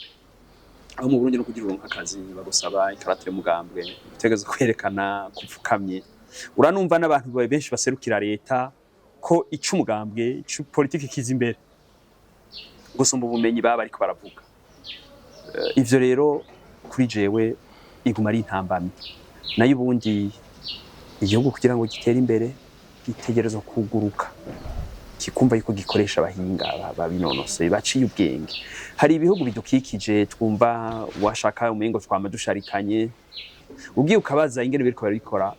aho mu Burundi no kugira uronka akazi bagusaba ikarate y'umugambwe utegeza kwerekana kupfukamye uranumva n'abantu benshi baserukira leta ko ico umugambwe ico politike kiza imbere gusumba ubumenyi baba ariko baravuga ivyo rero kuri jewe iguma ari intambamye nayo ubundi igihugu kugira ngo gitere imbere gitegerezwa kuguruka kikumva yuko gikoresha abahinga babinonosoye baciye ubwenge hari ibihugu bidukikije twumva washaka umengo twama dusharikanye ugiye ukabaza ingene biriko babikora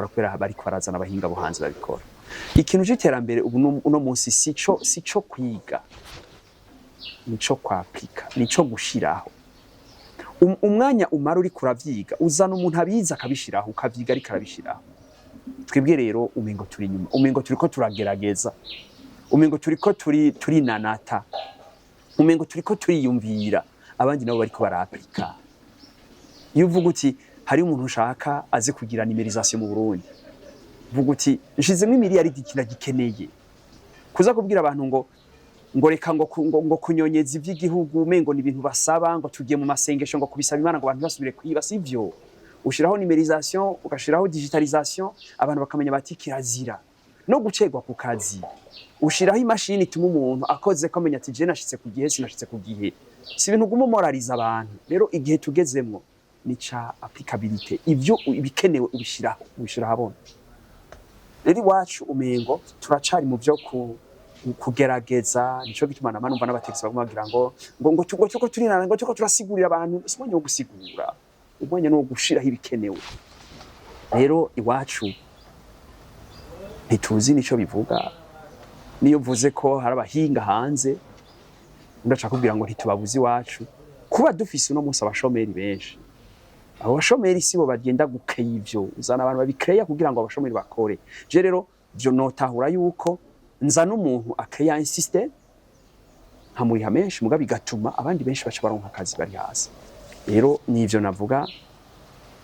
kubera bariko barazana abahinga bo hanze babikora ikintu cy'iterambere ubu uno munsi sico kwiga nico kwapika nico gushiraho umwanya umara uri kuravyiga uzana umuntu abiza akabishiraho ukavyiga ari karabishiraho twebwe rero umengo turi nyuma umengo turiko turagerageza umengo turiko turi nanata umengo turiko turiyumvira abandi nabo bariko barapika iyo uvuga uti hari umuntu ushaka aze kugira numérisation mu Burundi uvuga uti nshizemo miliyari ikintu gikeneye kuza kubwira abantu ngo ngo reka ngo kunyonyeza ivy'igihugu mengo ni ibintu basaba ngo tugiye mu masengesho ngo kubisaba Imana ngo abantu basubire kwiba sivyo. Ushiraho numérisation ugashiraho digitalisation abantu bakamenya bati kirazira no gucegwa ku kazi. Ushiraho imashini ituma umuntu akoze ko amenya ati je nashitse ku gihe sinashitse ku gihe. Si ibintu guma moraliza abantu. Rero igihe tugezemwo ni ca applicabilité ivyo ibikenewe ubishira habona. Rero iwacu umengo turacari mu byo kugerageza nico gituma numva n'abategetsi baguma bagira ngo tuko turinana ngo tuko turasigurira abantu simwenye wo gusigura umwenye no gushiraho ibikenewe. Rero iwacu ntituzi nico bivuga niyo mvuze ko hari abahinga hanze ndaca kubwira ngo ntitubabuzi iwacu kuba dufise uno munsi abashomeri benshi. Abo bashomeri sibo bagenda gukeye ivyo uzana abantu babikreya kugira ngo abashomeri bakore. Je rero byo notahura yuko nzana umuntu akreya insiste nkamuriha menshi mugabe bigatuma abandi benshi baca baronka akazi bari hasi. Rero nivyo navuga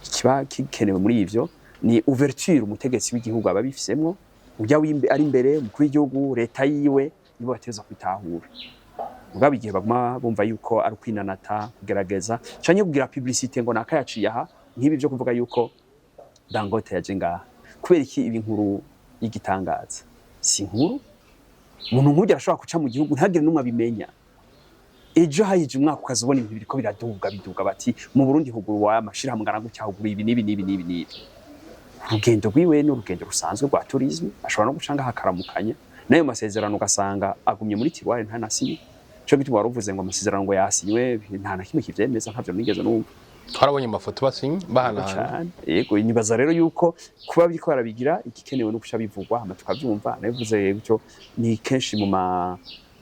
kiba kikenewe muri ivyo ni ouverture umutegetsi w'igihugu ababifisemwo ujya ari imbere umukuru w'igihugu leta yiwe nibo bateza kwitahura. Mugabe igihe baguma bumva yuko ari kwinanata kugerageza canye kugira publicité ngo nakayaciye aha nkibi byo kuvuga yuko Dangote yaje ngaha kubera iki ibi nkuru y'igitangaza si nkuru umuntu nk'ujya arashobora kuca mu gihugu ntagire numwe abimenya. Ejo hayije umwaka ukazubona ibintu biriko biduga bati mu Burundi hugurwa amashira hamwe ngana gucyahugura ibi nibi. Urugendo rwiwe n'urugendo rusanzwe rwa tourisme ashobora no gucanga hakaramukanya nayo masezerano ugasanga agumye muri tiroire nta nasi. Cyo gituma waruvuze ngo amasezerano ngo yasinywe nta na kimwe kivyemeza ntavyo nigeze numva. Twarabonye amafoto basinye bahana. Yego nibaza rero yuko kuba biko barabigira igikenewe no guca bivugwa hama tukavyumva nabivuze gutyo ni kenshi mu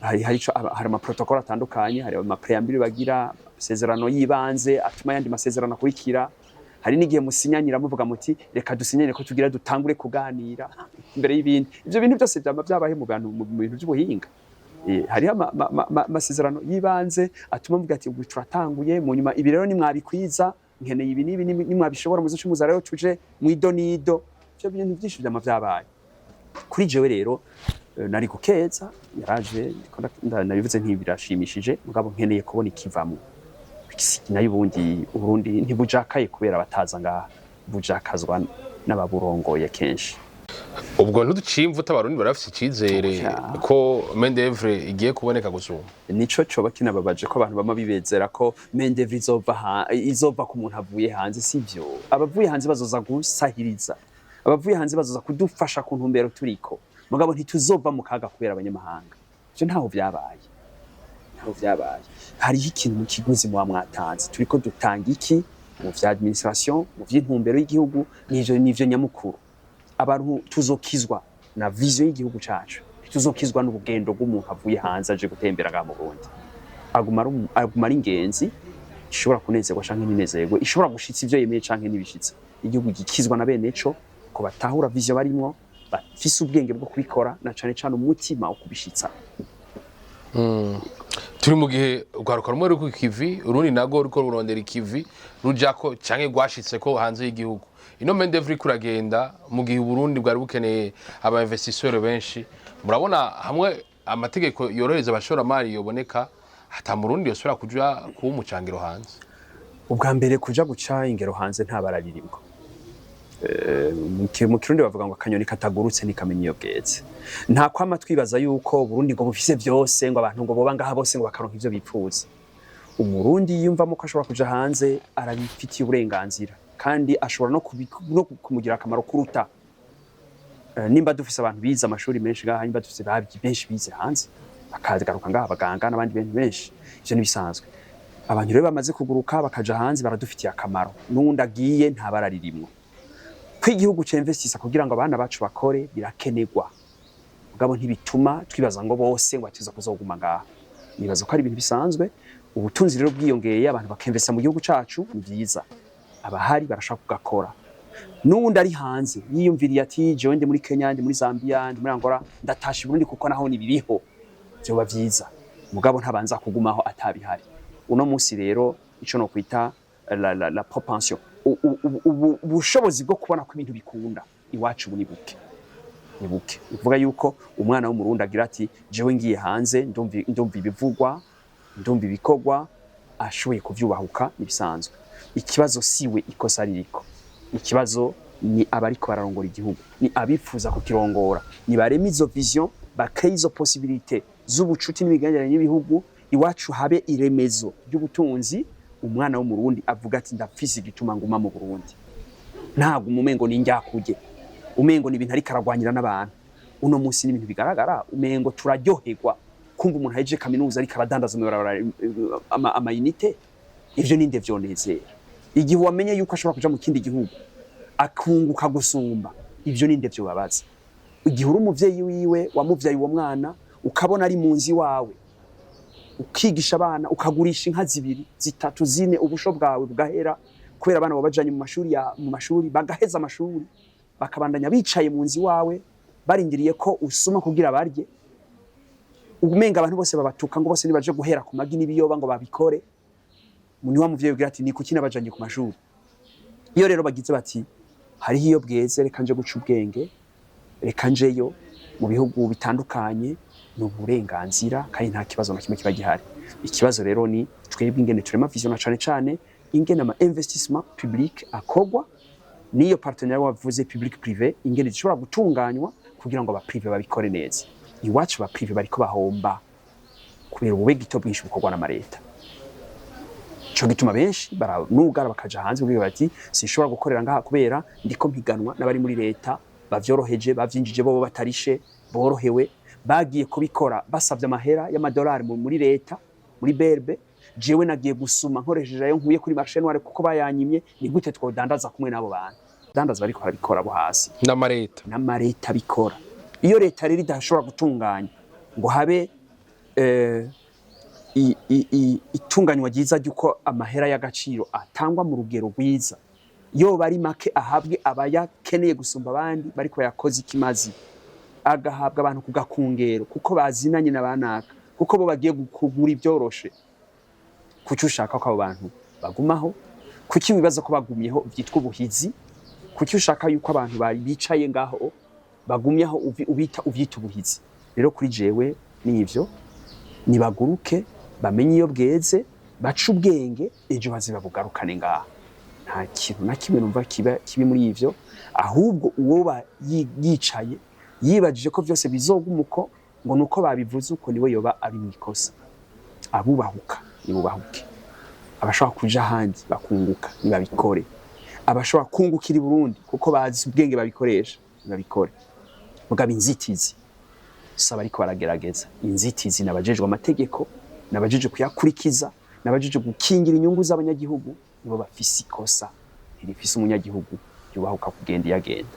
hari ama protocol atandukanye hari ama preambule bagira amasezerano yibanze atuma yandi masezerano akurikira. Hari n'igihe musinyanyira muvuga muti reka dusinyane ko tugira dutangure kuganira imbere y'ibindi. Ivyo bintu byose byabaye mu bintu by'ubuhinga. Hari amasezerano yibanze atuma mvuga ati ubu turatanguye mu nyuma ibi rero nimwabikwiza nkeneye ibi nimwabishobora muzo muza rero tuje mwidonido. Ivyo bintu byinshi byabaye kuri jewe rero nari gukeza yaraje nabivuze ntibirashimishije mugabo nkeneye kubona ikivamo nayo ubundi ntibujakaye kubera bataza ngaha bujakazwa n'ababurongoye kenshi. Ubwo ntuducimvuta abarundi barafise icizere ko Main-d'œuvre igiye kuboneka gusuma. Nico coba kinababaje ko abantu bama bibezera ko Main-d'œuvre izova ku muntu avuye hanze sivyo. Abavuye hanze bazoza gusahiriza. Abavuye hanze bazoza kudufasha ku ntumbero turiko. Mugabo ntituzova mu kaga kubera abanyamahanga. Ivyo ntaho vyabaye. Hariho ikintu mu kiguzi mu mwatanze turiko dutanga iki mu vya administration mu vy'intumbero y'igihugu nivyo nyamukuru. Abantu tuzokizwa na vision y'igihugu cacu tuzokizwa n'ubugendo bw'umuntu avuye hanze aje gutembera ga mu Burundi aguma ari ingenzi ishobora kunezerwa canke ninezerwa ishobora gushitsa ivyo yemeye canke nibishitsa. Igihugu gikizwa na bene co ko batahura vision barimwo bafise ubwenge bwo kubikora na cane cane umutima wo kubishitsa. Turi mu gihe ugaruka rumwe ruko ikivi urundi nago ruko rurondera ikivi rujako canke gwashitse ko hanze y'igihugu. Ino Main-d'œuvre kuragenda mu gihe Burundi bwari bukeneye aba investisseurs benshi. Murabona hamwe amategeko yorohereza abashoramari yoboneka hata mu Burundi yosura kuja ku umucangiro hanze. Ubwa mbere kuja guca ingero hanze nta bararirimbo. Mu Kirundi bavuga ngo akanyoni katagurutse nikamenya iyo bweze. Nta kwama twibaza yuko Burundi ngo bufise byose ngo abantu ngo boba ngaha bose ngo bakaronka ivyo bipfuza. Umurundi yumvamo ko ashobora kuja hanze arabifitiye uburenganzira kandi ashobora no kumugira akamaro kuruta nimba dufise abantu bize amashuri menshi ngaha nimba dufise benshi bize hanze bakagaruka ngaha abaganga n'abandi benshi ivyo nibisanzwe. Abantu rero bamaze kuguruka bakaja hanze baradufitiye akamaro n'undi agiye nta bararirimwo. Kw'igihugu c'investisa kugira ngo abana bacu bakore birakenegwa mugabo ntibituma twibaza ngo bose ngo atiza kuzoguma ngaha. Nibaza ko ari ibintu bisanzwe. Ubutunzi rero bwiyongeye abantu bakinvesta mu gihugu cacu ni byiza. Abahari barashaka kugakora. N'undi ari hanze yiyumviriye ati jewe ndi muri Kenya ndi muri Zambia ndi muri Angola ndatasha Burundi kuko naho ni biriho byo bavyiza mugabo ntabanza kugumaho atabihari. Uno munsi rero ico no kwita la propension ubushobozi bwo kubona ko ibintu bikunda iwacu buni buke ni buke. Uvuga yuko umwana w'umurundi agira ati jewe ngiye hanze ndumva ibivugwa, ndumva ibikorwa, ashoboye kuvyubahuka nibisanzwe. Ikibazo siwe ikosa ririko. Ikibazo ni abariko bararongora igihugu, ni abifuza kukirongora, ni barema izo vision, bakeye izo possibilité z'ubucuti n'imigenderanire n'ibihugu, iwacu habe iremezo ry'ubutunzi. Umwana w'umurundi avuga ati ndafise igituma nguma mu Burundi, ntabwo umumengo ni njyakuge, umengo ni ibintu ari karagwanyira n'abantu. Uno munsi ni ibintu bigaragara, umengo turaryoherwa kumva umuntu aheje kaminuza ari karadandaza amayinite. Ivyo ninde vyonezera? Igihe wamenye yuko ashobora kuja mu kindi gihugu akunguka gusumba, ivyo ninde vyo babaza? Igihe uri umuvyeyi wiwe wamuvyaye uwo mwana ukabona ari munzi wawe, ukigisha abana, ukagurisha inka 2, 3, 4, ubusho bwawe bugahera kubera abana babajanye mu mashuri bagaheza amashuri bakabandanya bicaye munzi wawe barindiriye ko usuma kugira barye. Umenga abantu bose babatuka ngo bose nibaje guhera ku magi n'ibiyoba ngo babikore. Muni wa muvyeyi ugira ati ni kuki nabajanye ku mashuri? Iyo rero bagize bati hariho iyo bweze reka nje guca ubwenge, reka njeyo mu bihugu bitandukanye, ni uburenganzira kandi nta kibazo na kimwe kiba gihari. Ikibazo rero ni twebwe ingene turema vision na cane ingene ama investissement public akogwa, niyo partenariat wavuze public privé, ingene zishobora gutunganywa kugira ngo aba privé babikore neza. Iwacu ba privé bariko bahomba kubera ubube gito bwinshi bukorwa na leta. Cyo gituma benshi baranugara bakaja hanze kugira bati sinshobora gukorera ngaha kubera ndiko mpiganwa n'abari muri leta bavyoroheje, bavyinjije bo batarishe, borohewe, bagiye kubikora basavye amahera y'amadolari muri leta, muri berbe. Jewe nagiye gusuma nkoresheje ayo nkuye kuri marché noire kuko bayanyimye. Ni gute twodandaza kumwe nabo bantu? Dandaza bariko barabikora bo hasi n'amareta bikora. Iyo leta rero idashobora gutunganya ngo habe itunganywa ryiza ryuko amahera y'agaciro atangwa mu rugero rwiza, yo bari make ahabwe abayakeneye gusumba abandi bariko bayakoze ikimazi, agahabwa abantu kugakungero kuko bazinanye n'abanaka, kuko bo bagiye kugura ibyoroshe. Kuki ushaka ko abo bantu bagumaho? Kuki wibaza ko bagumyeho byitwa ubuhizi? Kuki ushaka yuko abantu bari bicaye ngaho bagumyaho ubyita ubuhizi? Rero kuri jewe nivyo nibaguruke, bamenye iyo bweze, baca ubwenge, ejo bazibabugarukane ngaha. Nta kintu na kimwe numva kibi muri ivyo, ahubwo uwo yicaye yibajije ko vyose bizogumuko ngo nuko babivuze uko niwe yoba ari mwikosa. Abubahuka nibubahuke, abashobora kuja handi bakunguka nibabikore, abashobora kungukira i Burundi kuko bazi ubwenge babikoresha nibabikore. Mugabo inzitizi saba ariko baragerageza, inzitizi nabajejwe amategeko, nabajeje kuyakurikiza, nabajeje gukingira inyungu z'abanyagihugu, nibo bafise ikosa ntirifise umunyagihugu yubahuka kugenda yagenda.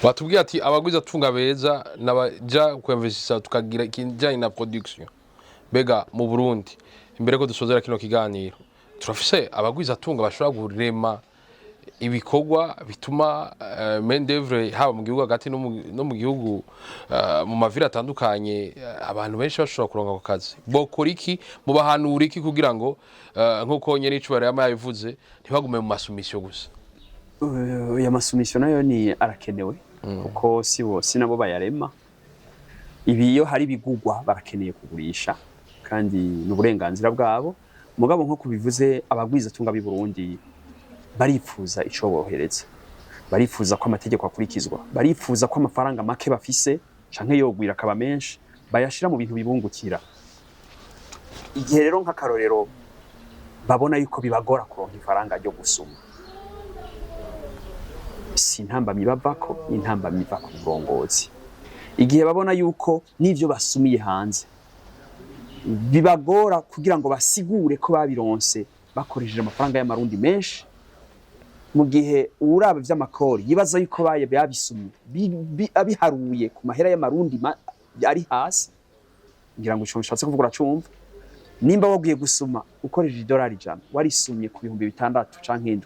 Batubwiye ati abagwiza tunga beza nabaja kwinvestisa tukagira ikijanye na production. Bega mu Burundi imbere ko dusozera kino kiganiro turafise abagwiza tunga bashobora gurema ibikorwa bituma main d'œuvre haba mu gihugu hagati no mu gihugu mu mavira atandukanye abantu benshi bashobora kuronka ako kazi. Bokora iki mu bahanura iki kugira ngo nkuko nyene icubara yabivuze ntibagume mu masumisyo gusa? Ya masumisyo nayo ni arakenewe kuko si nabo bayarema. Ibi iyo hari bigugwa barakeneye kugurisha kandi n'uburenganzira bwabo. Mugabo nko kubivuze abagwiza tunga bi Burundi barifuza ico bohereza, barifuza ko amategeko akurikizwa, barifuza ko amafaranga make bafise canke yogwira akaba menshi bayashira mu bintu bibungukira. Igihe rero nk'akarorero babona yuko bibagora kuronka ifaranga ryo gusuma, si intambamyi bavako, intambamyi iva ku burongozi. Igihe babona yuko n'ivyo basumiye hanze bibagora kugira ngo basigure ko babironse bakoresheje amafaranga y'amarundi menshi, mu gihe uraba vy'amakori yibaza yuko babisumye abiharuye ku mahera y'amarundi ari hasi, ngira ngo ico nshatse kuvuga uracumva. Nimba wagiye gusuma ukoresheje $100 warisumye ku 6,000 canke 7,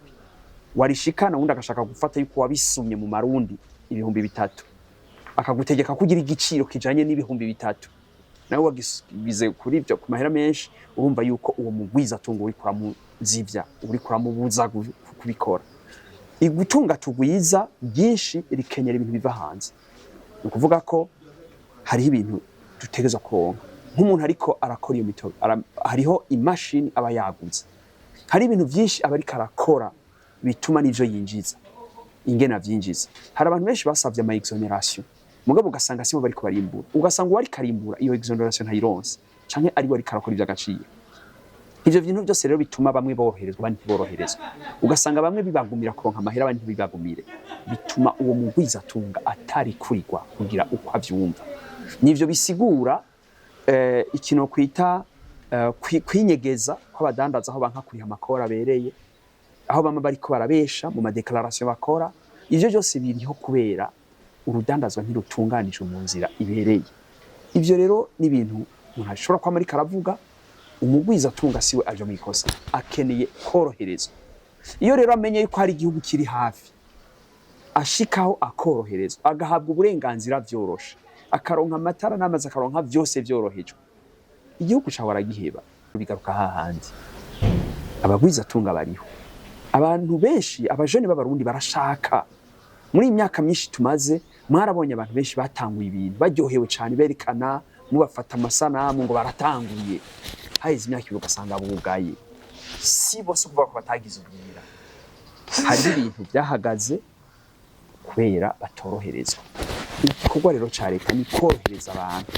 warishikana wundi agashaka gufata yuko wabisumye mu marundi 3,000, akagutegeka kugira igiciro kijanye n'3,000, nawe wagize kuri ivyo ku mahera menshi, urumva yuko uwo mugwiza tungo uri kuramuzivya, uri kuramubuza kubikora. Igutunga tugwiza byinshi rikenyera ibintu biva hanze. ukuvuga ko hariho ibintu dutegereza kuronka nk'umuntu ariko arakora iyo mitobe hariho imashini aba yaguze hari ibintu byinshi aba ariko arakora bituma n'ivyo yinjiza ingena vyinjiza hari abantu benshi basavye ama exoneration mugabo ugasanga sibo bariko barimbura ugasanga uwari karimbura iyo exoneration ntayironse canke ari wari karakora ivy'agaciro ivyo bintu byose rero bituma bamwe boroherezwa abandi ntiboroherezwa ugasanga bamwe bibagumira kuronka amahera abandi ntibibagumire bituma uwo mugwiza atunga atari kurirwa kugira uko avyumva nivyo bisigura ikintu kwita kwinyegeza kw'abadandaza aho banka kuriha amakora abereye aho bamwe bariko barabesha mu madeclaration bakora ivyo byose biriho kubera urudandazwa ntirutunganije mu nzira ibereye ivyo rero ni ibintu umuntu ashobora kwa Amerika aravuga umugwiza atunga siwe aje mu ikosa akeneye koroherezwa iyo rero amenye yuko hari igihugu kiri hafi ashikaho akoroherezwa agahabwa uburenganzira vyoroshe akaronka amatara n'amazi akaronka vyose vyorohejwe igihugu cawe aragiheba bigaruka hahandi abagwiza atunga bariho abantu benshi abajene b'abarundi barashaka muri imyaka myinshi tumaze mwarabonye abantu benshi batanguye ibintu baryohewe cyane berekana mubafata amasanamu ngo baratanguye haheze imyaka ibiri ugasanga bugaye si bose kuvuga ko batagize ubwira hari ibintu byahagaze kubera batoroherezwa igikorwa rero ca leta ni korohereza abantu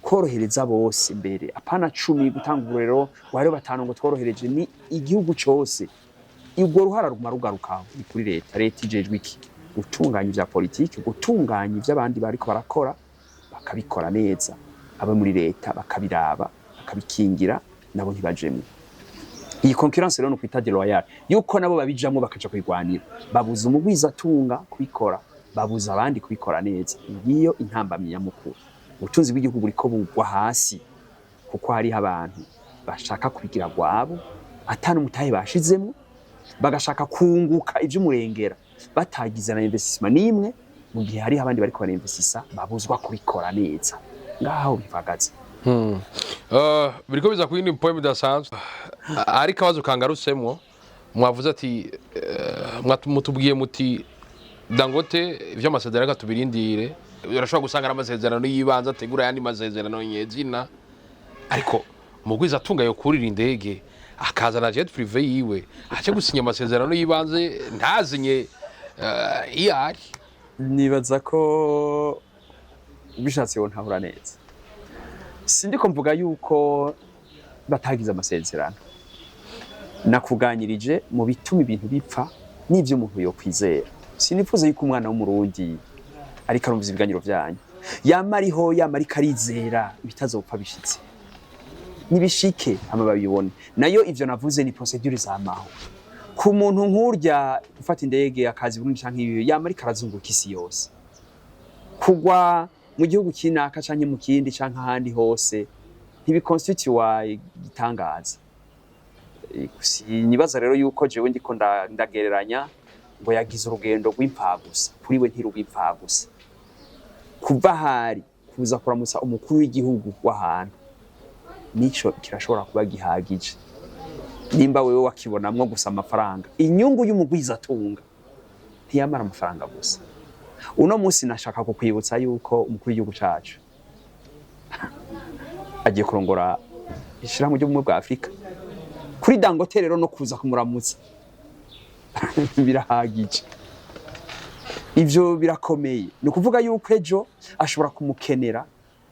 korohereza bose mbere apana 10 gutanga uburero wari batanu ngo tworohereje ni igihugu cyose ubwo ruhara rugarukaho ni kuri leta ijejwe iki gutunganya ivya politike gutunganya ivy'abandi bariko barakora bakabikora neza abo muri leta bakabiraba bakabikingira nabo ntibajemwe iyi concurrence rero no kwita déloyale yuko nabo babijamwe bakaja kwigwanira babuza umugwiza atunga kubikora babuza abandi kubikora neza ngiyo intambamye nyamukuru ubutunzi bw'igihugu buriko bugwa hasi kuko hari abantu bashaka kubigira gwabo atanu mutahe bashizemo bagashaka kunguka ivy'umurengera batagize na investissement nimwe mu gihe hari abandi bariko barinvestisa babuzwa kubikora neza ngaho bivagaze biriko biza ku yindi point bidasanzwe ari kabazo kangarusemwo mwavuze ati mutubwiye muti Dangote ivy'amasezerano katubirindire urashobora gusanga amasezerano yibanza ategura yandi masezerano nyezina ariko mugwiza atunga yo kurira indege akazana jet privé yiwe aje gusinya amasezerano yibanze ntazinye iyari nibaza ko bishatse yo ntahura neza sindiko mvuga yuko batagize amasezerano nakuganyirije mu bituma ibintu bipfa n'ivyo umuntu yo kwizera sinifuza yuko umwana w'umurundi ariko arumviza ibiganiro vyanyu yamariho yamari karizera bitazopfa bishitse nibishike hama babibone nayo ivyo navuze ni procedure zamaho ku muntu nkurya gufata indege akazi Burundi canke ibi yamari karazunguka isi yose kugwa mu gihugu kinaka canke mu kindi canke ahandi hose ntibiconstitute gitangaza nibaza rero yuko jewe ndiko ndagereranya ngo yagize urugendo rw'impfagusa kuri we ntirugw'impfagusa kuva hari kuza kuramutsa umukuru w'igihugu w'ahantu nico kirashobora kuba gihagije nimba wewe wakibonamwo gusa amafaranga inyungu y'umugwiza atunga ntiyamara amafaranga gusa uno munsi nashaka kukwibutsa yuko umukuru w'igihugu cacu agiye kurongora ishirahamwe ry'ubumwe bwa Afrika kuri Dangote rero no kuza kumuramutsa birahagije ivyo birakomeye ni ukuvuga yuko ejo ashobora kumukenera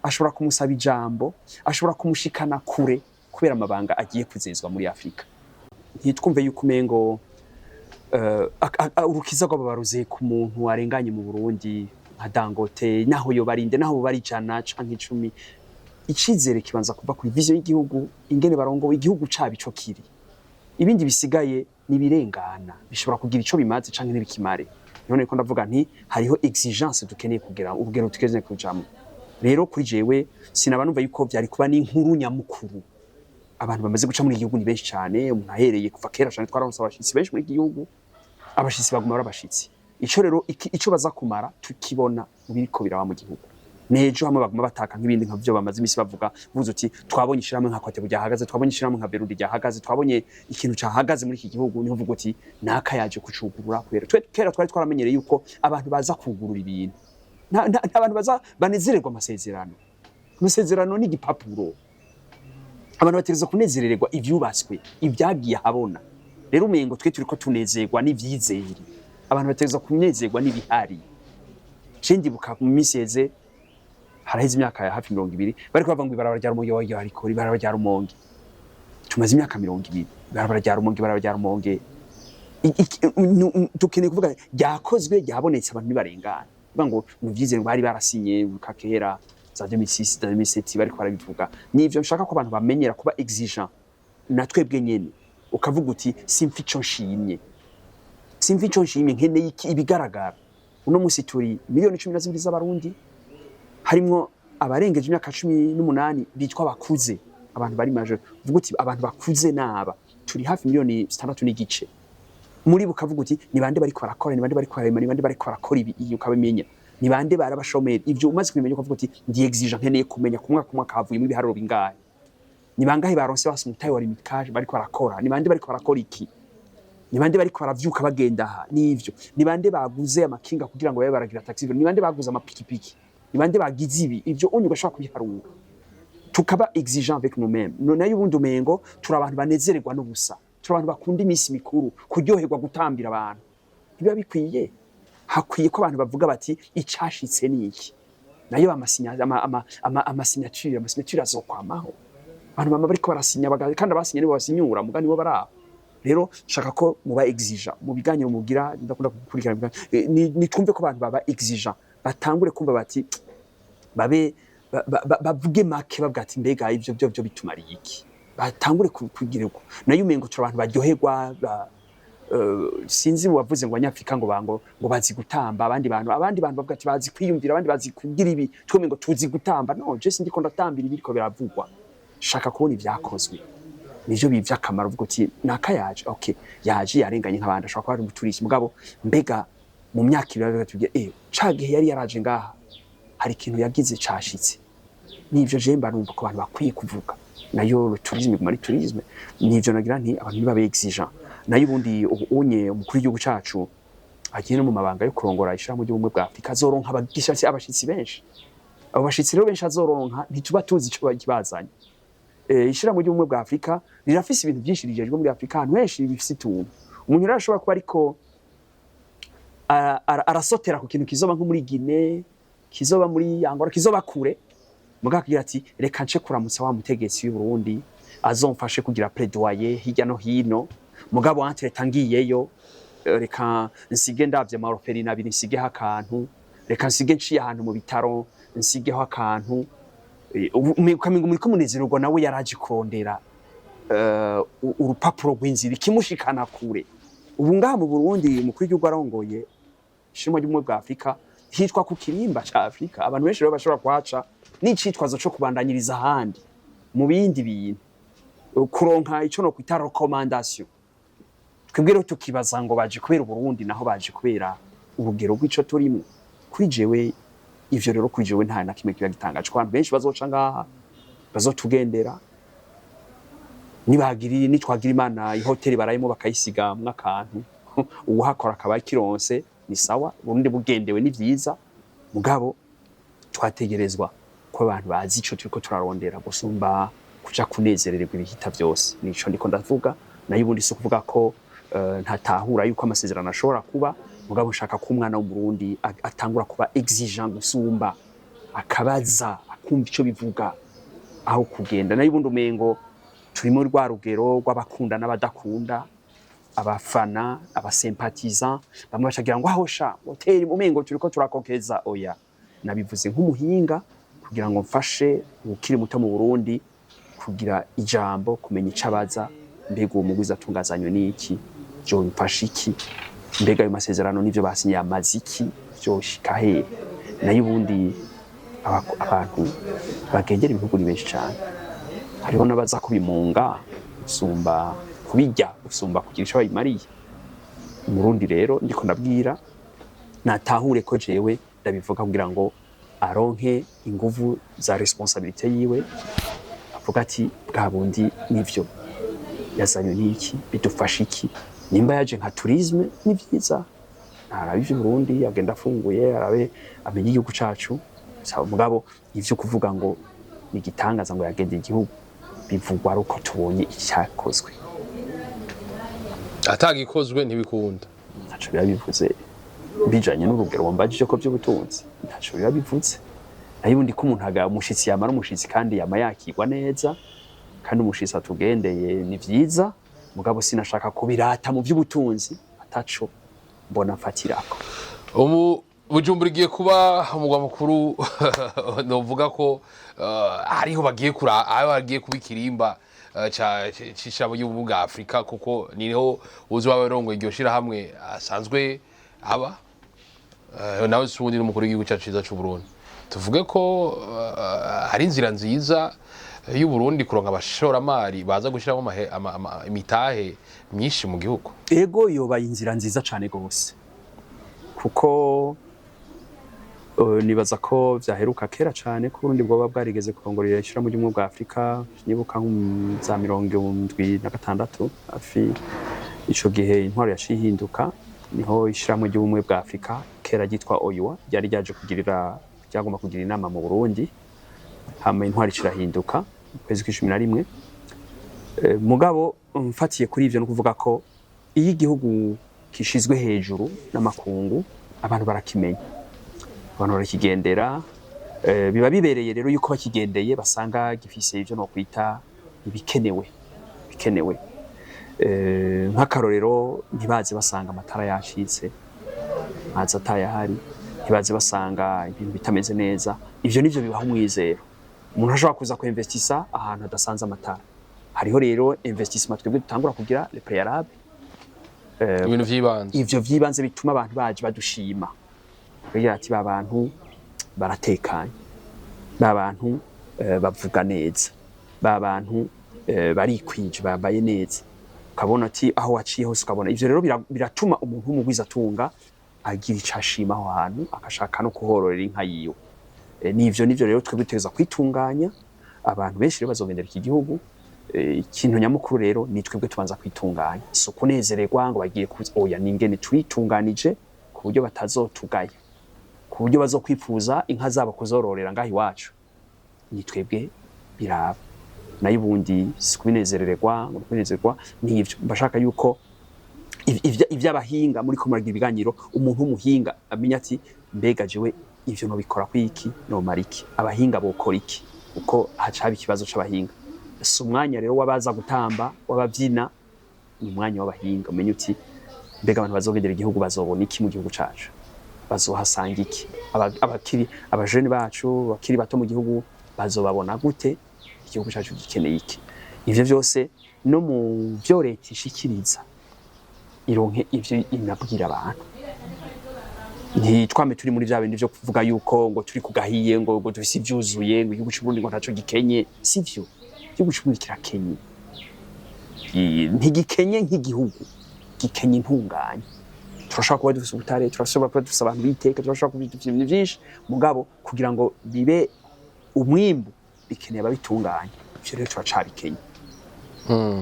ashobora kumusaba ijambo ashobora kumushikana kure kubera amabanga agiye kuzezwa muri Afrika ntitwumve yuko umengo urukiza rw'ababaruze ku muntu arenganye mu Burundi nka Dangote naho yo barinde naho bari jana canke 10 icizere kibanza kuva kuri vision y'igihugu ingene barongo igihugu cabico kiri ibindi bisigaye nibirengana bishobora kugira ico bimaze canke n'ibikimare none ko ndavuga nti hariho exigence dukeneye kugera urugero tukezene kujamo rero kuri jewe sinabanumva yuko byari kuba n'inkuru nyamukuru abantu bamaze guca muri igihugu ni benshi cyane umuntu ahereye kuva kera cyane twararonse abashitsi benshi muri igihugu abashitsi baguma barabashitsi ico rero ico baza kumara tukibona biriko biraba mu gihugu nejo hamwe baguma bataka nk'ibindi nkavyo bamaze imisi bavuga buzo uti twabonye ishiramwe nka Kote byahagaze twabonye ishiramwe nka Berundi byahagaze twabonye ikintu cyahagaze muri iki gihugu niho uvuga uti naka yaje kucugurura kubera kera twari twaramenyereye yuko abantu baza kugurura ibintu abantu baza banezererwa amasezerano ni igipapuro. Abantu bategeza kunezererwa ivyubatswe ibyagiye habona. Rero umengo twe turiko tunezerwa n'ivyizeri, abantu bategeza kunezerwa n'ibihari. Cendibuka mu miseze haraheze imyaka ya hafi 20 bariko bavuga ngo ibarabara rya Rumonge ariko ibarabara rya Rumonge tumaze imyaka 20 ibarabara rya Rumonge tukeneye kuvuga ryakozwe ryabonetse abantu nibarengana bavuga ngo mu vyizere bari barasinye kakera za 2006 2007 bariko barabivuga. Nivyo nshaka ko abantu bamenyera kuba exigent na twebwe nyene, ukavuga uti simfi ico nshimye nkeneye ibigaragara. Uno musi turi miliyoni 12 z'abarundi, harimwo abarengeje imyaka 18 bitwa bakuze, abantu bari maje vuga uti abantu bakuze naba turi hafi miliyoni 6 n'igice. Muri bukavuga uti ni bande bari kwarakora, ni bande bari kwarema, ni bande bari kwarakora ibi ukabimenya, ni bande barabashomera. Ivyo umaze kubimenya ukavuga uti ndi exigent nkeneye kumenya kumwa havuyemo ibiharuro bingahe, ni bangahe baronse basumutaye wari mikaje bari kwarakora, ni bande bari kwarakora iki, ni bande bari kwaravyuka bagenda aha. Nivyo ni bande baguze amakinga kugira ngo babe baragira taxi, ni bande baguze amapikipiki, ni bande bagize ibi. Ivyo onye ugashaka kubiharura, tukaba exigent avec nous-mêmes. Nayo ubundi umengo turi abantu banezererwa n'ubusa, turi abantu bakunda iminsi mikuru, kuryoherwa gutambira abantu. Biba bikwiye, hakwiye ko abantu bavuga bati icashitse niki. Nayo amasignature azokwamaho, abantu bama bariko barasinya kandi abasinya nibo basinyura mugani bo baraba. Rero shaka ko muba exigent mu biganiro mugira, ndakunda gukurikirana ni twumve ko abantu baba exigent, batangure kumva bati babe bavuge make bavuga ati mbega ivyo byo bitumariye iki, batangure kugirirwa. Nayo umengo turi abantu baryoherwa. Sinzi wavuze ngo abanyafrika ngo bazi gutamba, abandi bantu bavuga ati bazi kwiyumvira, abandi bazi kugira ibi, tweme ngo tuzi gutamba. No, je sindi ko ndatambira ibiriko biravugwa. Shaka kubona ivyakozwe nivyo bivya akamaro, uvuga uti nakayaje okay, yaje yarenganye nk'abandi, ashobora kuba ari umuturisi mugabo mbega mu myaka ibiri tugiye cagihe yari yaraje ngaha hari ikintu yagize cashitse. Nivyo je mba numva ko abantu bakwiye kuvuga. Nayo tourisme muri tourisme nivyo nagira nti abantu babe exigent. Nayo ubundi unye umukuru w'igihugu cacu agiye no mu mabanga yo kurongora ishirahamwe ry'ubumwe bwa Afrika, azoronka abagishasi abashitsi benshi. Abo bashitsi rero benshi azoronka ntituba tuzi ico bakibazanye. Ishirahamwe ry'ubumwe bwa Afrika rirafise ibintu byinshi rijejwe muri Afrika, ahantu henshi bifise ituntu. Umuntu rero ashobora kuba ariko arasotera ku kintu kizoba nko muri Guinée, kizoba muri Angola, kizoba kure, muga kugira ati reka nce kuramutsa wa mutegetsi w'u Burundi azomfashe kugira plaidoyer hirya no hino. Mugabo entre tangiyeyo reka nsige ndavye maroferi nabiri, nsigeho akantu, reka nsige nciye ahantu mu bitaro nsigeho akantu. Umengo muri kumunezererwa nawe yaraje kurondera urupapuro rw'inzira ikimushikana kure. Ubu ngaha mu Burundi umukuru w'igihugu arongoye ishimwe ry'ubumwe bwa Afrika hitwa ku kirimba ca Afrika. Abantu benshi rero bashobora kwaca n'icitwazo cyo kubandanyiriza ahandi mu bindi bintu, kuronka ico no kwita recommandation. Twebwe rero tukibaza ngo baje kubera Burundi naho baje kubera urugero rw'ico turimo. Kuri jewe ivyo rero kuri jewe nta na kimwe kiba gitangaje. Abantu benshi bazoca ngaha bazotugendera, nitwagira Imana ihoteli barayimo bakayisiga mwakantu uwuhakora akaba kironse ni sawa, Burundi bugendewe ni vyiza. Mugabo twategerezwa ko abantu bazi ico turiko turarondera gusumba kuja kunezerererwa ibihita byose. Nico ndiko ndavuga. Nayo ubundi so kuvuga ko ntatahura yuko amasezerano ashobora kuba, mugabo ushaka ko umwana w'Umurundi atangura kuba exigent gusumba, akabaza akumva ico bivuga aho kugenda. Nayo ubundi umengo turi muri rwa rugero rw'abakunda n'abadakunda, abafana, abasympathisant, bamwe bashagira ngo ahosha hoteli umengo turiko turakokeza. Oya, nabivuze nk'umuhinga kugira ngo mfashe ukiri muto mu Burundi kugira ijambo, kumenya icabaza, mbega uwo mugwiza atungazanywe n'iki, byo mfasha iki, mbega ayo masezerano n'ivyo basinye amaziki byoshika hehe. Nayo ubundi abantu bagendera ibihugu ni benshi cyane, hariho n'abaza kubimunga usumba kubijya, usumba kugira ico bayimariye. Umurundi rero ndiko ndabwira natahure ko jewe ndabivuga kugira ngo aronke inguvu za responsabilité yiwe, avuga ati bwa bundi nivyo yazanywe n'iki, bidufasha iki. Nimba yaje nka tourisme ni vyiza, arabe ivyo Burundi agenda afunguye arabe amenye igihugu cacu sawa mugabo ivyo kuvuga ngo nigitangaza ngo yagende igihugu bivugwa ari uko tubonye icyakozwe atagikozwe ntibikunda ntaco birabivuze bijanye n'urugero wambajije ko by'ubutunzi ntaco birabivuze nayo ubundi ko umuntu umushitsi yamara umushitsi kandi yama yakigwa neza kandi umushitsi atugendeye ni vyiza mugabo sinashaka kubirata mu by'ubutunzi ataco mbona mfatirako Bujumbura igiye kuba umugwa mukuru novuga ko hariho bagiye kuba ikirimba c'ishabo y'ubuvuga bwa Afrika kuko niho uzi wabarongo iryo shira hamwe asanzwe aba nawe sundi n'umukuru w'igihugu cyacu ciza c'u Burundi tuvuge ko hari inzira nziza y'u Burundi kuronka abashoramari baza gushiramo imitahe myinshi mu gihugu ego yobaye inzira nziza cane gose kuko nibaza ko vyaheruka kera cane ko Burundi bwoba bwarigeze kurongorera ishira mu gihugu bwa Afrika nibuka za 76 hafi ico gihe intwaro yacihinduka niho ishira mu gihugu bwa Afrika kera gitwa OUA ryari ryaje kugirira cyagomba kugira inama mu Burundi hama intwaro cirahinduka kwezi k'11 mugabo mfatiye kuri ivyo no kuvuga ko iyo igihugu kishizwe hejuru n'amakungu abantu barakimenya abantu barakigendera biba bibereye rero yuko bakigendeye basanga gifise ivyo no kwita ibikenewe nk'akarorero ntibaze basanga amatara yacitse maze atayahari ntibaze basanga ibintu bitameze neza ivyo nivyo bibaho umwizero umuntu ashobora kuza ku investisa ahantu adasanze amatara hariho rero investissement twebwe dutangura kugira le préalable ibintu vyibanze ivyo vyibanze bituma abantu baje badushima kugira ati babantu baratekanye babantu bavuga neza babantu barikwije bambaye neza ukabona ati aho waciye hose ukabona ivyo rero biratuma umuntu w'umugwiza atunga agira icashima aho hantu akashaka no kuhororera inka yiwe nivyo rero twebwe tuteza kwitunganya abantu benshi rero bazogendera iki gihugu ikintu nyamukuru rero ni twebwe tubanza kwitunganya so kunezererwa ngo bagiye oya ningene turitunganije ku buryo batazotugaya ku buryo bazokwifuza inka zabo kuzororera ngaho iwacu ni twebwe biraba nayo ubundi sikubinezererwa ngo kwinezerwa n'ivyo bashaka yuko ivy'abahinga muri ko muragira ibiganiro umuntu w'umuhinga amenya ati mbega jewe ivyo no bikora kwiki no mariki abahinga bokora iki uko hacaba ikibazo c'abahinga si umwanya rero wabaza gutamba wabavyina ni umwanya w'abahinga umenye uti mbega abantu bazogendera igihugu bazobona iki mu gihugu cacu bazohasanga iki abajene bacu bakiri bato mu gihugu bazobabona gute igihugu cacu gikeneye iki ivyo vyose no mu byo leta ishikiriza ironke ivyo inabwira abantu ntitwame turi muri vya bindi vyo kuvuga yuko ngo turi kugahiye ngo dufise ivyuzuye ngo igihugu c'u Burundi ngo ntaco gikenye sivyo igihugu c'u Burundi kirakenye ntigikenye nk'igihugu gikenye intunganye turashobora kuba dufise ubutare turashobora kuba dufise abantu biteka turashobora kuba dufise ibintu vyinshi mugabo kugira ngo bibe umwimbu bikeneye ababitunganya ivyo rero turacabikenye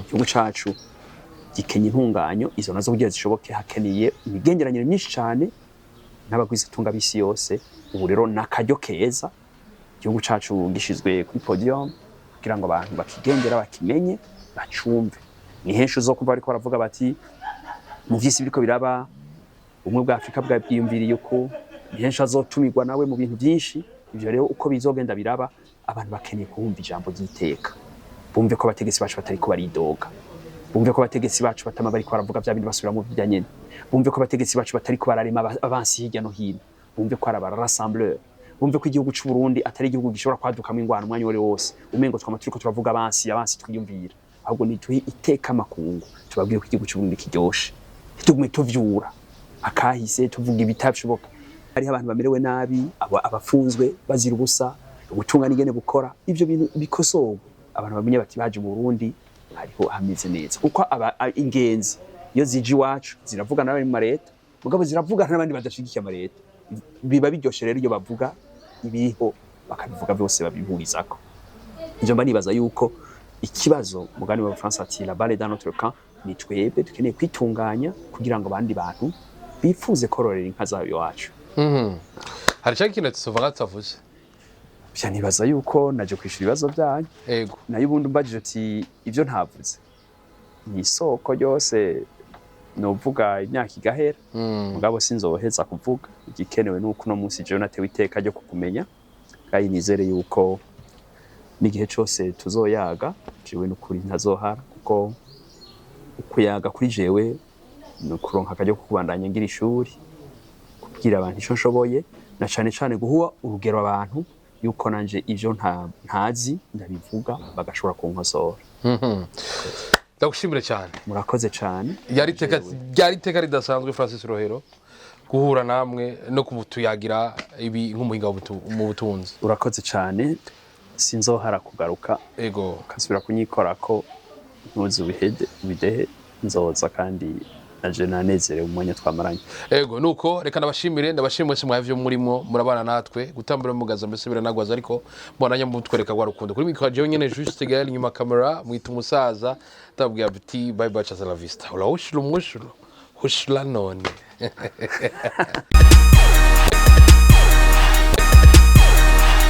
igihugu cacu gikenye intunganyo izo nazo kugira zishoboke hakeneye imigenderanire myinshi cane n'abagwizatunga b'isi yose ubu rero nakaryo keza igihugu cacu gishizwe kuri podium kugira ngo abantu bakigendera bakimenye bacumve ni henshi uzokumva bariko baravuga bati mu vyisi biriko biraba umwe bwa Afrika bwiyumviriye uko ni henshi azotumirwa nawe mu bintu byinshi ivyo rero uko bizogenda biraba abantu bakeneye kumva ijambo ry'iteka bumve ko abategetsi bacu batari ko baridoga bumve ko abategetsi bacu batama bariko baravuga bya bintu basubira mu bya nyene bumve ko abategetsi bacu batari ko bararema abansi hirya no hino bumve ko araba rassembleur bumve ko igihugu c'u Burundi atari igihugu gishobora kwadukamo ingwano umwanya wari wose umengo twama turiko turavuga abansi twiyumvira ahubwo ni tuhi iteka makungu tubabwire ko igihugu c'u Burundi kiryoshe tugume tuvyura akahise tuvuga ibitashoboka hari abantu bamerewe nabi abafunzwe bazira ubusa ubutunga nigene bukora ivyo bintu bikosorwa abantu bamenye bati baje mu Burundi hariho hameze neza kuko ingenzi iyo ziji wacu ziravugana n'abari mu leta mugabo ziravugana n'abandi badashigikiye amareta biba biryoshe rero iyo bavuga ibiriho bakabivuga byose babihurizako ivyo mba nibaza yuko ikibazo mugani wa France ati la balle dans notre camp ni twebwe dukeneye kwitunganya kugira ngo abandi bantu bifuze kororera inka zabo iwacu. hari cyangwa ikintu tuvuga tutavuze? Bya nibaza yuko naje kwishura ibibazo byanyu. Ego. Nayo ubundi umbajije uti ibyo ntavuze. Ni isoko ryose novuga imyaka igahera. Mugabo sinzoheza kuvuga. Igikenewe nuko no munsi je natewe iteka ryo kukumenya. Kandi nizere yuko n'igihe cyose tuzoyaga jewe n'ukuri ntazohara kuko ukuyaga kuri jewe no kuronka akajyo kukubandanya ngira ishuri kubwira abantu ico nshoboye na cane cane guhuwa urugero abantu yuko nanje ivyo ntazi ndabivuga bagashobora kunkosora. Ndagushimire cyane. Murakoze cyane. Ryari teka ridasanzwe Francis Rohero guhura namwe no kubutuyagira ibi nk'umuhinga mu butunzi. Urakoze cyane. Sinzohara kugaruka. Ego. Kasubira kunyikora ko ntuzi bidehe nzoza kandi naje nanezerewe umwanya twamaranye. Ego nuko reka ndabashimire mwese mwavyo murimo murabana natwe gutambura mugaza mbese biranagwaza ariko mbonanya mutwereka gwa rukundo kuri mikwa je nyene Juste Gael nyuma kamera mwita umusaza tabwiye buti bye bye cha la vista. Ola ushuru mushuru hushla none.